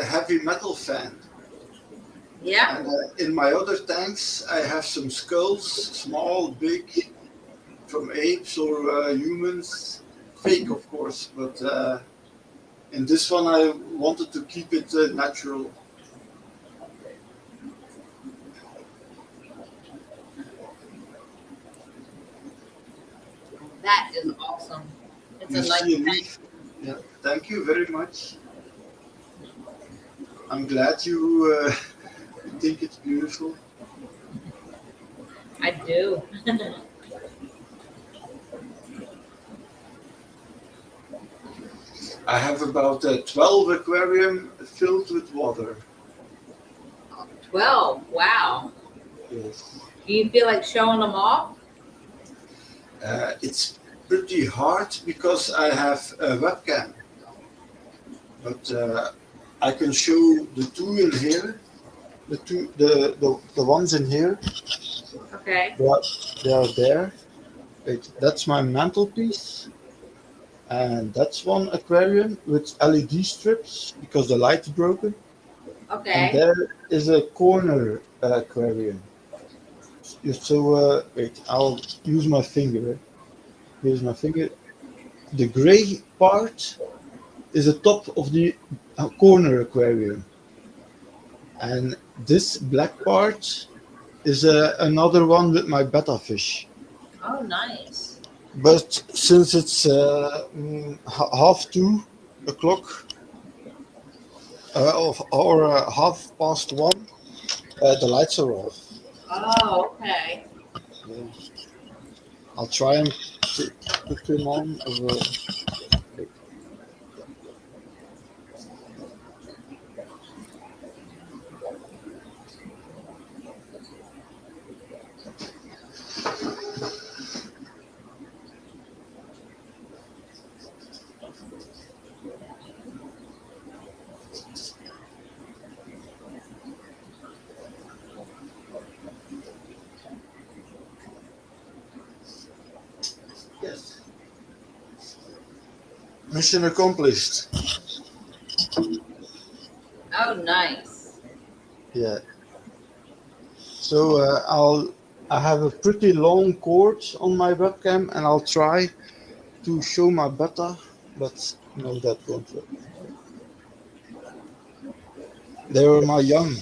Speaker 4: heavy metal fan.
Speaker 1: Yeah.
Speaker 4: And in my other tanks, I have some skulls, small, big, from apes or humans. Fake, of course, but in this one, I wanted to keep it natural.
Speaker 1: That is awesome. It's
Speaker 4: You
Speaker 1: a nice
Speaker 4: see a
Speaker 1: tank.
Speaker 4: leaf. Yeah, thank you very much. I'm glad you think it's beautiful.
Speaker 1: I do.
Speaker 4: I have about 12 aquarium filled with water.
Speaker 1: 12. Wow.
Speaker 4: Yes.
Speaker 1: Do you feel like showing them off?
Speaker 4: It's pretty hard because I have a webcam. But I can show the two in here. The ones in here.
Speaker 1: Okay.
Speaker 4: They are there. That's my mantelpiece. And that's one aquarium with LED strips because the light's broken.
Speaker 1: Okay.
Speaker 4: And there is a corner aquarium. So wait, I'll use my finger. Here's my finger. The gray part is the top of the corner aquarium. And this black part is another one with my betta fish.
Speaker 1: Oh, nice.
Speaker 4: But since it's 2:30 or 1:30, the lights are off.
Speaker 1: Oh, okay.
Speaker 4: Yeah. I'll try and put them on. mission accomplished.
Speaker 1: Oh, nice.
Speaker 4: Yeah. So I have a pretty long cord on my webcam, and I'll try to show my betta, but no, that won't work. They were my young,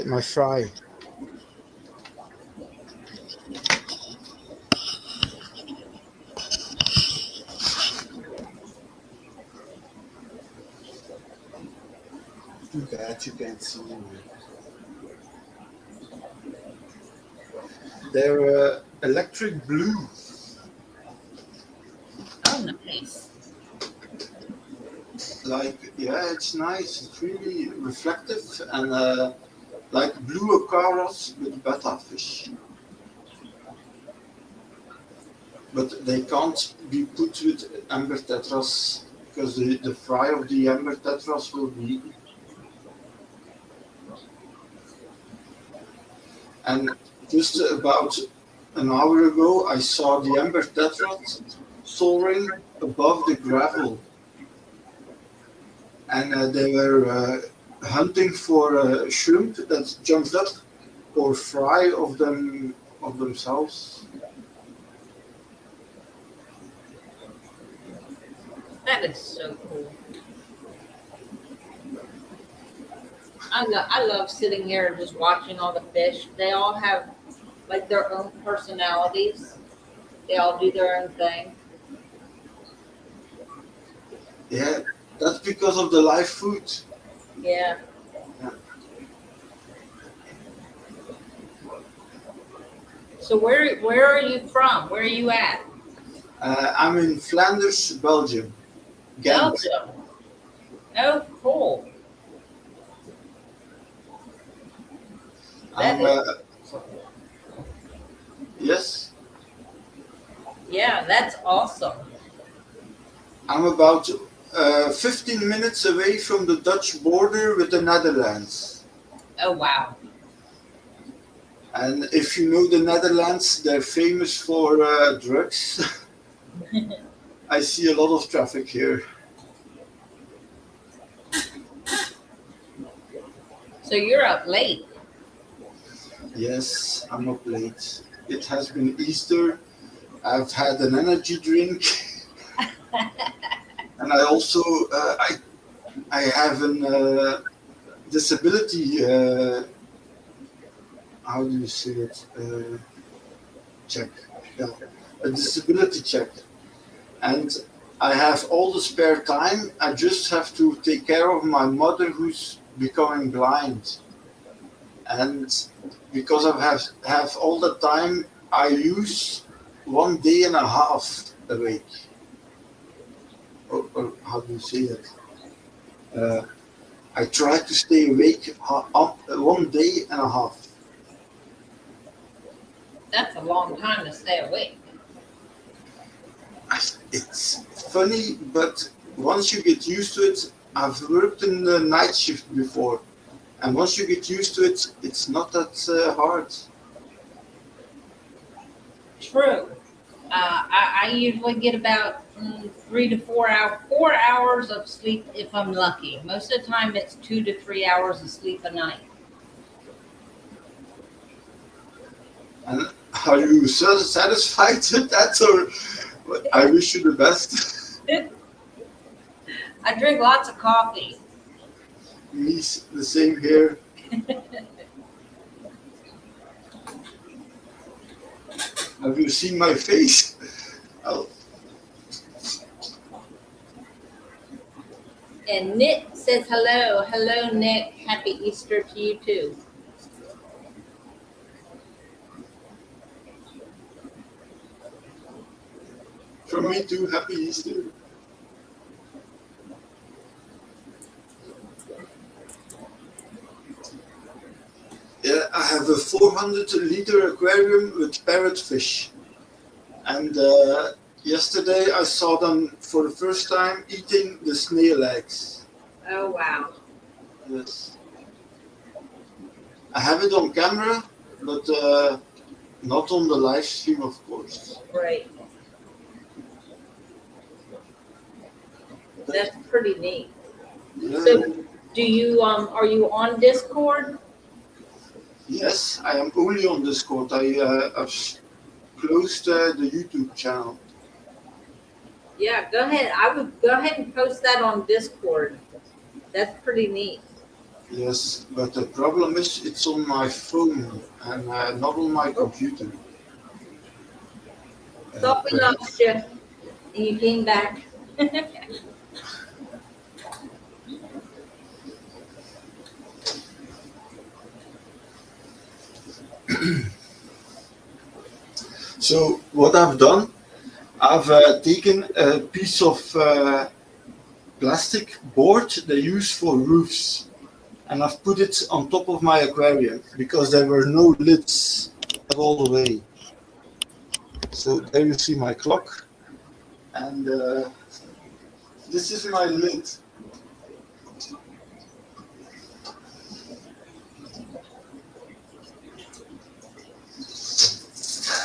Speaker 4: my fry. Too bad you can't see them. They're electric blue.
Speaker 1: Oh, nice.
Speaker 4: Like, yeah, it's nice. It's really reflective and like blue acaras with betta fish. But they can't be put with amber tetras because the fry of the amber tetras will be eaten. And just about an hour ago, I saw the amber tetras soaring above the gravel. And they were hunting for a shrimp that jumped up or fry of themselves.
Speaker 1: That is so cool. I love sitting here and just watching all the fish. They all have like their own personalities. They all do their own thing.
Speaker 4: Yeah, that's because of the live food.
Speaker 1: Yeah.
Speaker 4: Yeah.
Speaker 1: So where are you from? Where are you at?
Speaker 4: I'm in Flanders, Belgium. Ghent.
Speaker 1: Belgium. Oh, cool.
Speaker 4: I'm, yes,
Speaker 1: Yeah, that's awesome.
Speaker 4: I'm about 15 minutes away from the Dutch border with the Netherlands.
Speaker 1: Oh, wow.
Speaker 4: And if you know the Netherlands, they're famous for drugs. I see a lot of traffic here.
Speaker 1: So you're up late.
Speaker 4: Yes, I'm up late. It has been Easter. I've had an energy drink. And I also, I have a disability, how do you say it? Check. Yeah, a disability check. And I have all the spare time. I just have to take care of my mother who's becoming blind. And because I have all the time, I use 1 day and a half awake. Or how do you say it? I try to stay awake 1 day and a half.
Speaker 1: That's a long time to stay awake.
Speaker 4: It's funny, but once you get used to it, I've worked in the night shift before, and once you get used to it, it's not that hard.
Speaker 1: True. I usually get about 3 to 4 hours, 4 hours of sleep if I'm lucky. Most of the time, it's 2 to 3 hours of sleep a night.
Speaker 4: And are you satisfied with that, or I wish you the best?
Speaker 1: I drink lots of coffee.
Speaker 4: Me, the same here. Have you seen my face? Oh.
Speaker 1: And Nick says hello. Hello, Nick. Happy Easter to you too.
Speaker 4: From me too, happy Easter. Yeah, I have a 400-liter aquarium with parrotfish. And yesterday I saw them for the first time eating the snail eggs.
Speaker 1: Oh, wow.
Speaker 4: Yes. I have it on camera, but not on the live stream, of course.
Speaker 1: Great. That's pretty neat.
Speaker 4: Yeah.
Speaker 1: So, do you are you on Discord?
Speaker 4: Yes, I am only on Discord. I've closed the YouTube channel.
Speaker 1: Yeah, go ahead. I would go ahead and post that on Discord. That's pretty neat.
Speaker 4: Yes, but the problem is it's on my phone and not on my computer.
Speaker 1: Thought we
Speaker 4: Perhaps.
Speaker 1: lost you, and you came back.
Speaker 4: So what I've done, I've taken a piece of plastic board they use for roofs, and I've put it on top of my aquarium because there were no lids all the way. So there you see my clock, and this is my lid.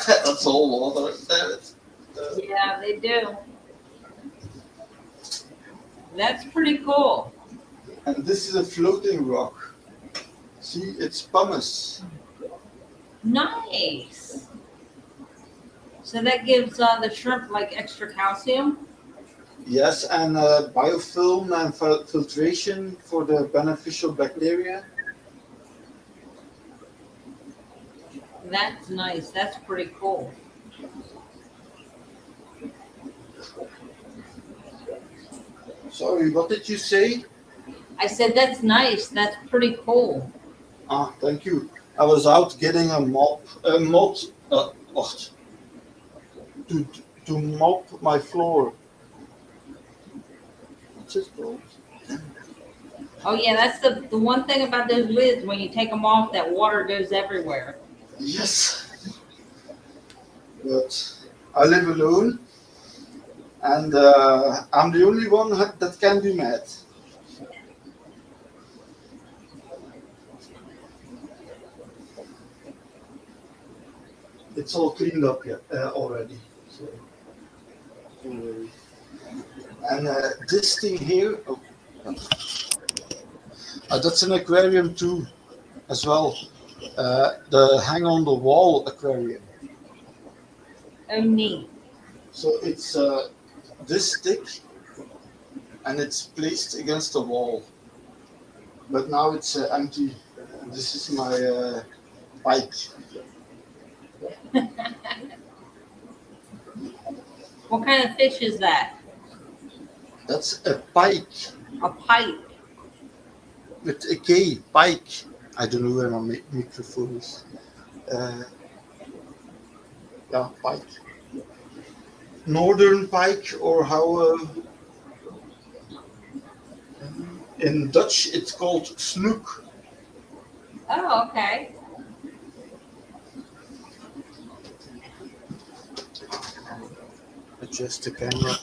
Speaker 4: That's all water. Damn it.
Speaker 1: Yeah, they do. That's pretty cool.
Speaker 4: And this is a floating rock. See, it's pumice.
Speaker 1: Nice. So that gives the shrimp like extra calcium.
Speaker 4: Yes, and biofilm and filtration for the beneficial bacteria.
Speaker 1: That's nice. That's pretty cool.
Speaker 4: Sorry, what did you say?
Speaker 1: I said that's nice. That's pretty cool.
Speaker 4: Ah, thank you. I was out getting a mop to mop my floor. What's it called?
Speaker 1: Oh yeah, that's the one thing about those lids. When you take them off, that water goes everywhere.
Speaker 4: Yes. But I live alone, and I'm the only one that can be mad. It's all cleaned up yet, already. So, don't worry. And this thing here, that's an aquarium too, as well. The hang on the wall aquarium.
Speaker 1: Oh neat.
Speaker 4: So it's this thick, and it's placed against the wall. But now it's empty. This is my bike.
Speaker 1: What kind of fish is that?
Speaker 4: That's a pike
Speaker 1: A pike.
Speaker 4: with a K, pike. I don't know where my microphone is. Yeah, pike. Northern pike, or how in Dutch it's called snoek.
Speaker 1: Oh, okay.
Speaker 4: Adjust the camera.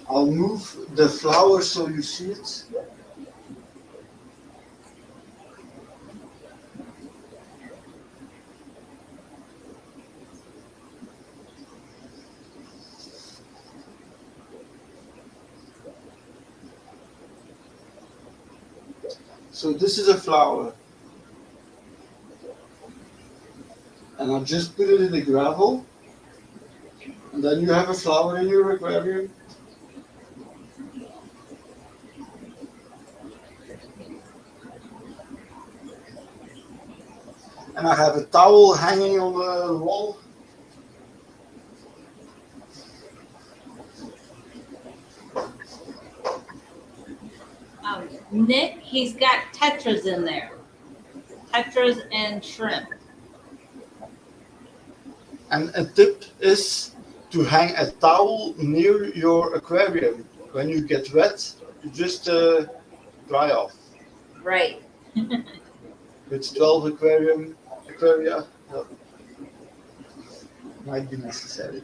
Speaker 4: I'll move the flower so you see it. So this is a flower. And I'll just put it in the gravel. And then you have a flower in your aquarium. And I have a towel hanging on the wall.
Speaker 1: Nick, he's got tetras in there. Tetras and shrimp.
Speaker 4: And a tip is to hang a towel near your aquarium. When you get wet, you just dry off.
Speaker 1: Right.
Speaker 4: With 12 aquaria, might be necessary.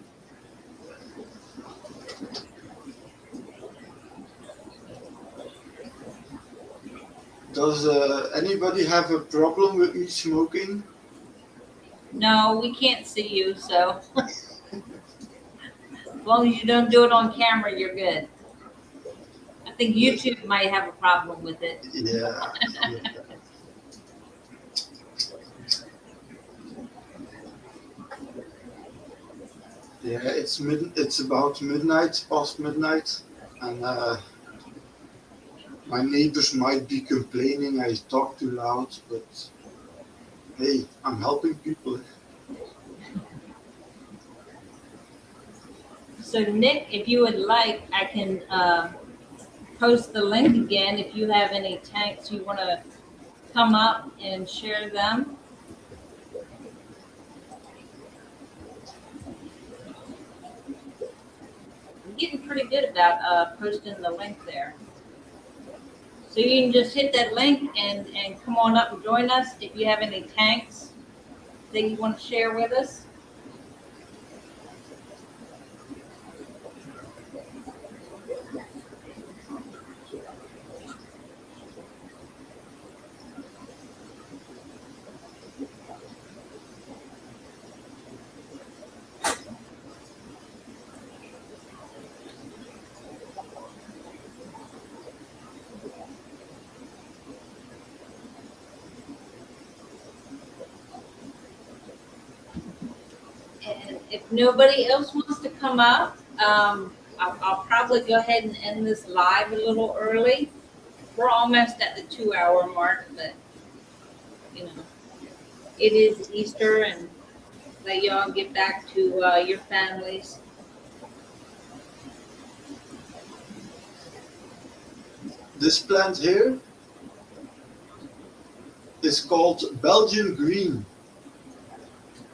Speaker 4: Does anybody have a problem with me smoking?
Speaker 1: No, we can't see you, so as long as you don't do it on camera, you're good. I think YouTube might have a problem with it.
Speaker 4: Yeah. Yeah, it's about midnight, past midnight, and my neighbors might be complaining I talk too loud, but hey, I'm helping people.
Speaker 1: So Nick, if you would like, I can post the link again if you have any tanks you want to come up and share them. I'm getting pretty good about posting the link there. So you can just hit that link and come on up and join us if you have any tanks that you want to share with us. And if nobody else wants to come up, I'll probably go ahead and end this live a little early. We're almost at the 2-hour mark, but you know, it is Easter and let y'all get back to your families.
Speaker 4: This plant here is called Belgian green.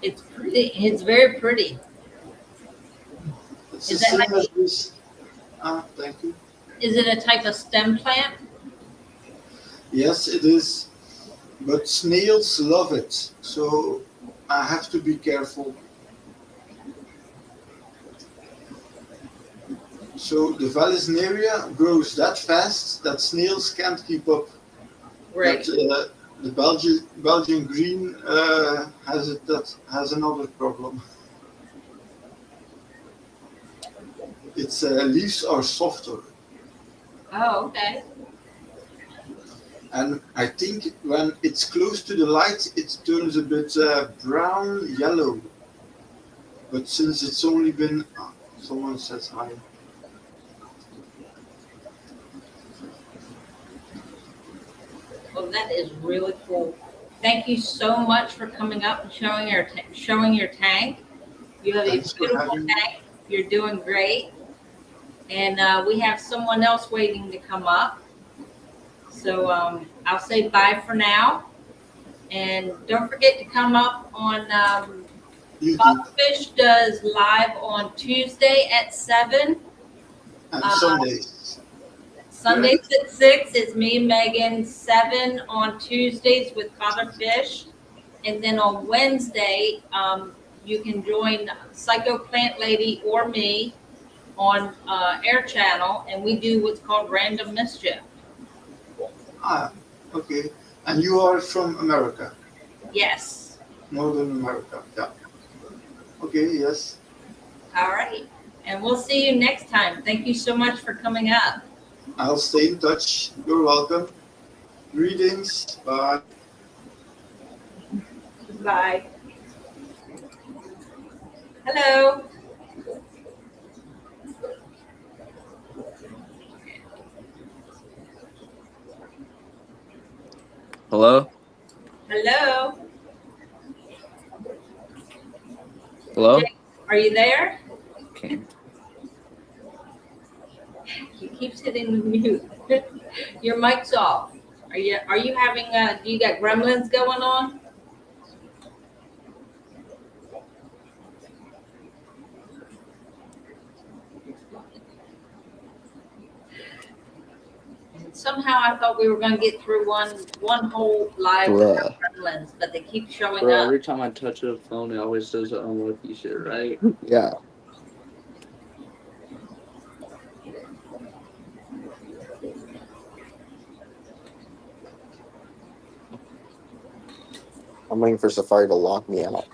Speaker 1: It's pretty. It's very pretty.
Speaker 4: It's
Speaker 1: Is
Speaker 4: the
Speaker 1: that
Speaker 4: same
Speaker 1: like
Speaker 4: as this. Thank you.
Speaker 1: Is it a type of stem plant?
Speaker 4: Yes, it is. But snails love it, so I have to be careful. So the Vallisneria grows that fast that snails can't keep up.
Speaker 1: Right.
Speaker 4: But the Belgian green has another problem. Its leaves are softer,
Speaker 1: Oh, okay.
Speaker 4: and I think when it's close to the light, it turns a bit brown yellow. But since it's only been, someone says hi.
Speaker 1: Well, that is really cool. Thank you so much for coming up and showing your tank. You have
Speaker 4: Thanks
Speaker 1: a
Speaker 4: for
Speaker 1: beautiful
Speaker 4: having me.
Speaker 1: tank. You're doing great. And we have someone else waiting to come up. So I'll say bye for now. And don't forget to come up on
Speaker 4: YouTube
Speaker 1: Fish does live on Tuesday at 7.
Speaker 4: and Sundays.
Speaker 1: Sundays at 6 is me and Megan. 7 on Tuesdays with Father Fish. And then on Wednesday, you can join Psycho Plant Lady or me on Air Channel, and we do what's called Random Mischief.
Speaker 4: Okay. And you are from America,
Speaker 1: Yes.
Speaker 4: Northern America. Yeah. Okay. Yes.
Speaker 1: All right. And we'll see you next time. Thank you so much for coming up.
Speaker 4: I'll stay in touch. You're welcome. Greetings. Bye.
Speaker 1: Bye. Hello.
Speaker 5: Hello?
Speaker 1: Hello.
Speaker 5: Hello?
Speaker 1: Jake, are you there?
Speaker 5: Okay.
Speaker 1: He keeps hitting mute. Your mic's off. Are you having do you got gremlins going on? Somehow I thought we were going to get through one whole live without gremlins, but they keep showing
Speaker 5: Bro,
Speaker 1: up.
Speaker 5: every time I touch a phone, it always does the unlucky shit, right? Yeah.
Speaker 6: I'm waiting for Safari to lock me out.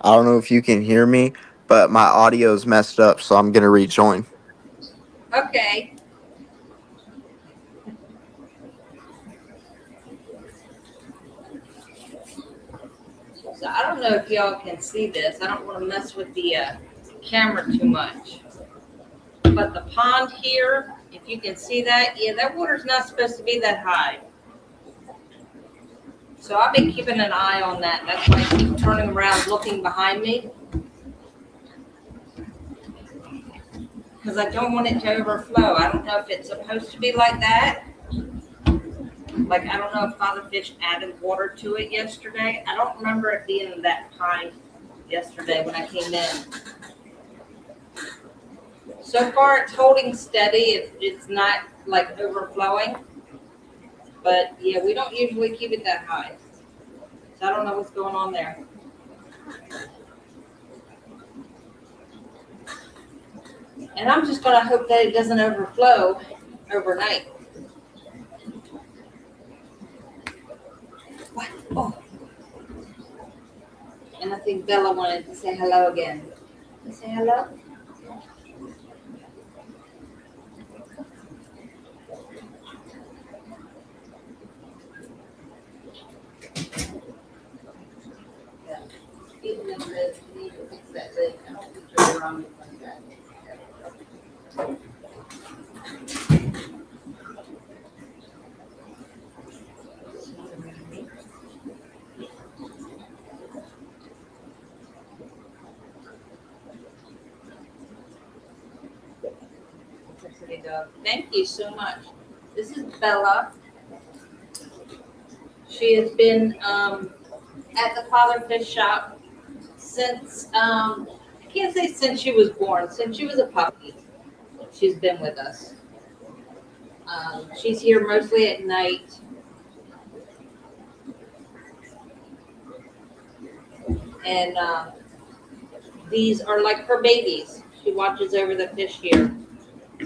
Speaker 6: I don't know if you can hear me, but my audio's messed up, so I'm gonna rejoin.
Speaker 1: Okay. So I don't know if y'all can see this. I don't want to mess with the camera too much. But the pond here, if you can see that, yeah, that water's not supposed to be that high. So I've been keeping an eye on that. That's why I keep turning around looking behind me. Because I don't want it to overflow. I don't know if it's supposed to be like that. Like, I don't know if Father Fish added water to it yesterday. I don't remember it being that high yesterday when I came in. So far, it's holding steady. It's not like overflowing. But yeah, we don't usually keep it that high. So I don't know what's going on there. And I'm just going to hope that it doesn't overflow overnight. What? Oh. And I think Bella wanted to say hello again. Say hello. Yeah. Even if it's need to fix that lid, I don't think you're wrong like that. Thank you so much. This is Bella. She has been at the Father Fish shop since, I can't say since she was born, since she was a puppy. She's been with us. She's here mostly at night. And these are like her babies. She watches over the fish here.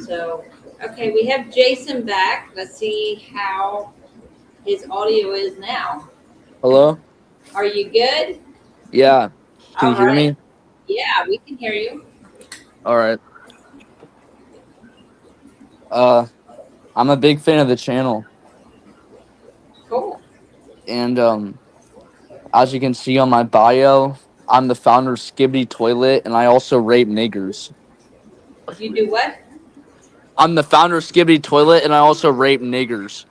Speaker 1: So, okay, we have Jason back. Let's see how his audio is now.
Speaker 7: Hello?
Speaker 1: Are you good?
Speaker 7: Yeah. Can you
Speaker 1: All
Speaker 7: hear
Speaker 1: right.
Speaker 7: me?
Speaker 1: Yeah, we can hear you.
Speaker 7: All right. I'm a big fan of the channel.
Speaker 1: Cool.
Speaker 7: And as you can see on my bio, I'm the founder of Skibbity Toilet and I also rape niggers.
Speaker 1: You do what?
Speaker 7: I'm the founder of Skibbity Toilet and I also rape niggers.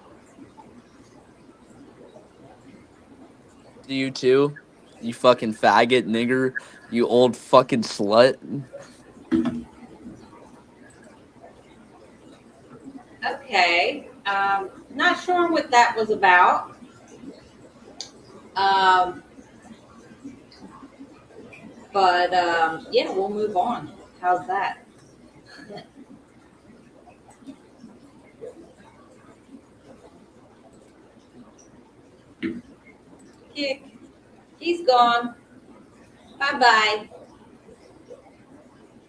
Speaker 7: Do you too? You fucking faggot nigger. You old fucking slut.
Speaker 1: Okay. Not sure what that was about. Um, but yeah, we'll move on. How's that? Kick. He's gone. Bye bye.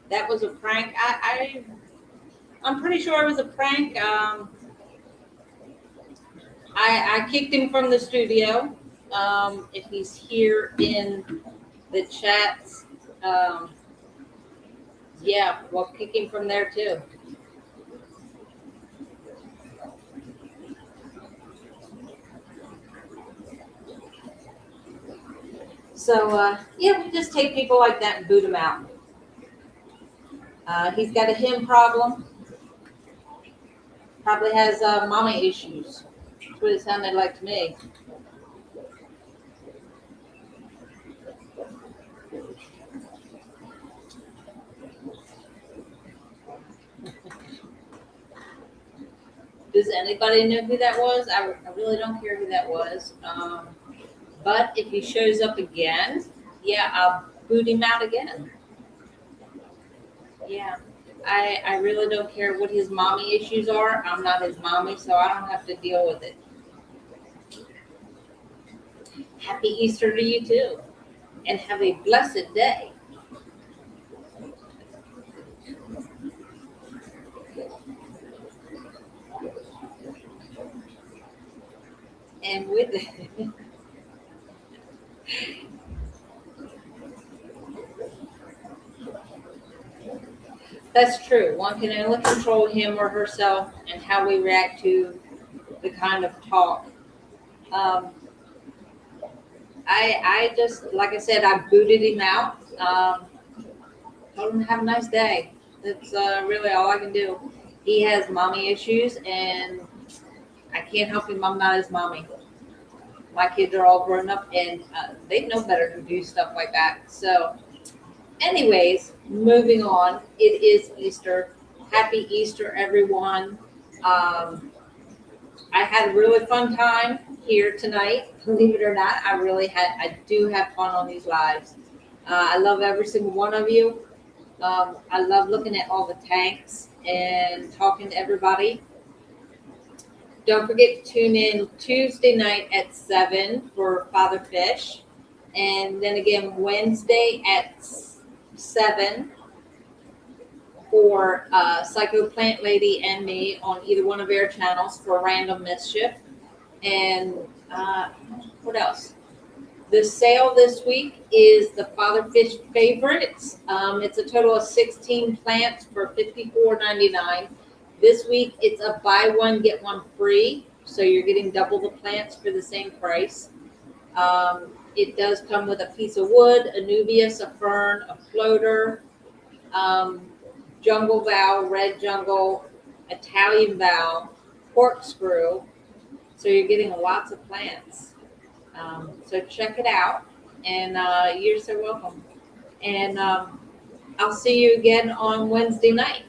Speaker 1: That was a prank. I'm pretty sure it was a prank. I kicked him from the studio. If he's here in the chats, yeah, we'll kick him from there too. So yeah, we just take people like that and boot them out. He's got a him problem. Probably has mommy issues. That's what it sounded like to me. Does anybody know who that was? I really don't care who that was. But if he shows up again, yeah, I'll boot him out again. Yeah. I really don't care what his mommy issues are. I'm not his mommy, so I don't have to deal with it. Happy Easter to you too. And have a blessed day. And with that's true. One can only control him or herself and how we react to the kind of talk. Um, I just, like I said, I booted him out. Told him to have a nice day. That's really all I can do. He has mommy issues, and I can't help him. I'm not his mommy. My kids are all grown up, and they know better to do stuff like that. So, anyways, moving on. It is Easter. Happy Easter, everyone. I had a really fun time here tonight. Believe it or not, I do have fun on these lives. I love every single one of you. I love looking at all the tanks and talking to everybody. Don't forget to tune in Tuesday night at 7 for Father Fish. And then again Wednesday at 7 for Psycho Plant Lady and me on either one of our channels for Random Mischief. And what else? The sale this week is the Father Fish Favorites. It's a total of 16 plants for $54.99. This week it's a buy one, get one free. So you're getting double the plants for the same price. It does come with a piece of wood, a nubius, a fern, a floater, jungle vow, red jungle, Italian vow, corkscrew. So you're getting lots of plants. So check it out, and you're so welcome. And I'll see you again on Wednesday night.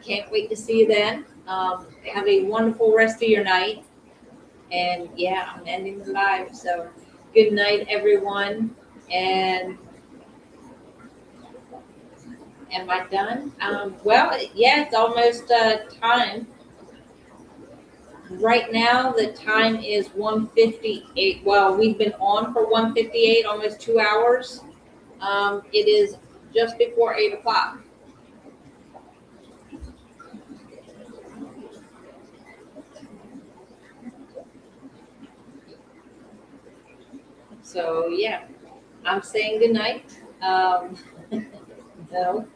Speaker 1: Can't wait to see you then. Have a wonderful rest of your night. And yeah, I'm ending the live. So good night, everyone. And am I done? Well, yeah, it's almost time. Right now, the time is 1:58. Well, we've been on for 1:58, almost 2 hours. It is just before 8 o'clock. So, yeah, I'm saying good night. No.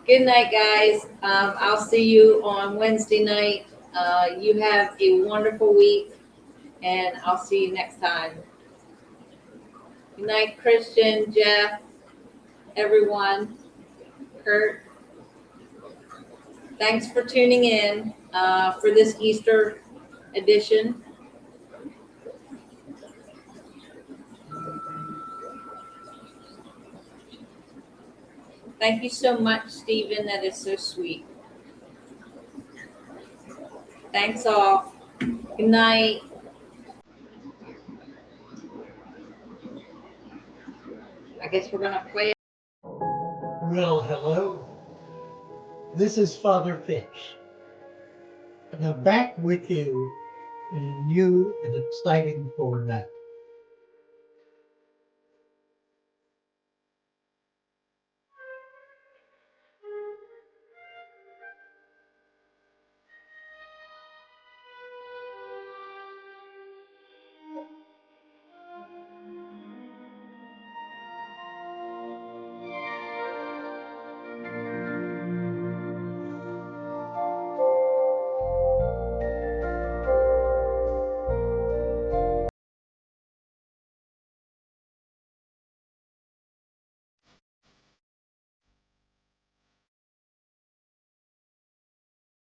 Speaker 1: Good night, guys. I'll see you on Wednesday night. You have a wonderful week, and I'll see you next time. Good night, Christian, Jeff, everyone, Kurt. Thanks for tuning in for this Easter edition. Thank you so much, Stephen. That is so sweet. Thanks all. Good night. I guess we're going to play.
Speaker 8: Well, hello. This is Father Fish. And I'm back with you in a new and exciting format.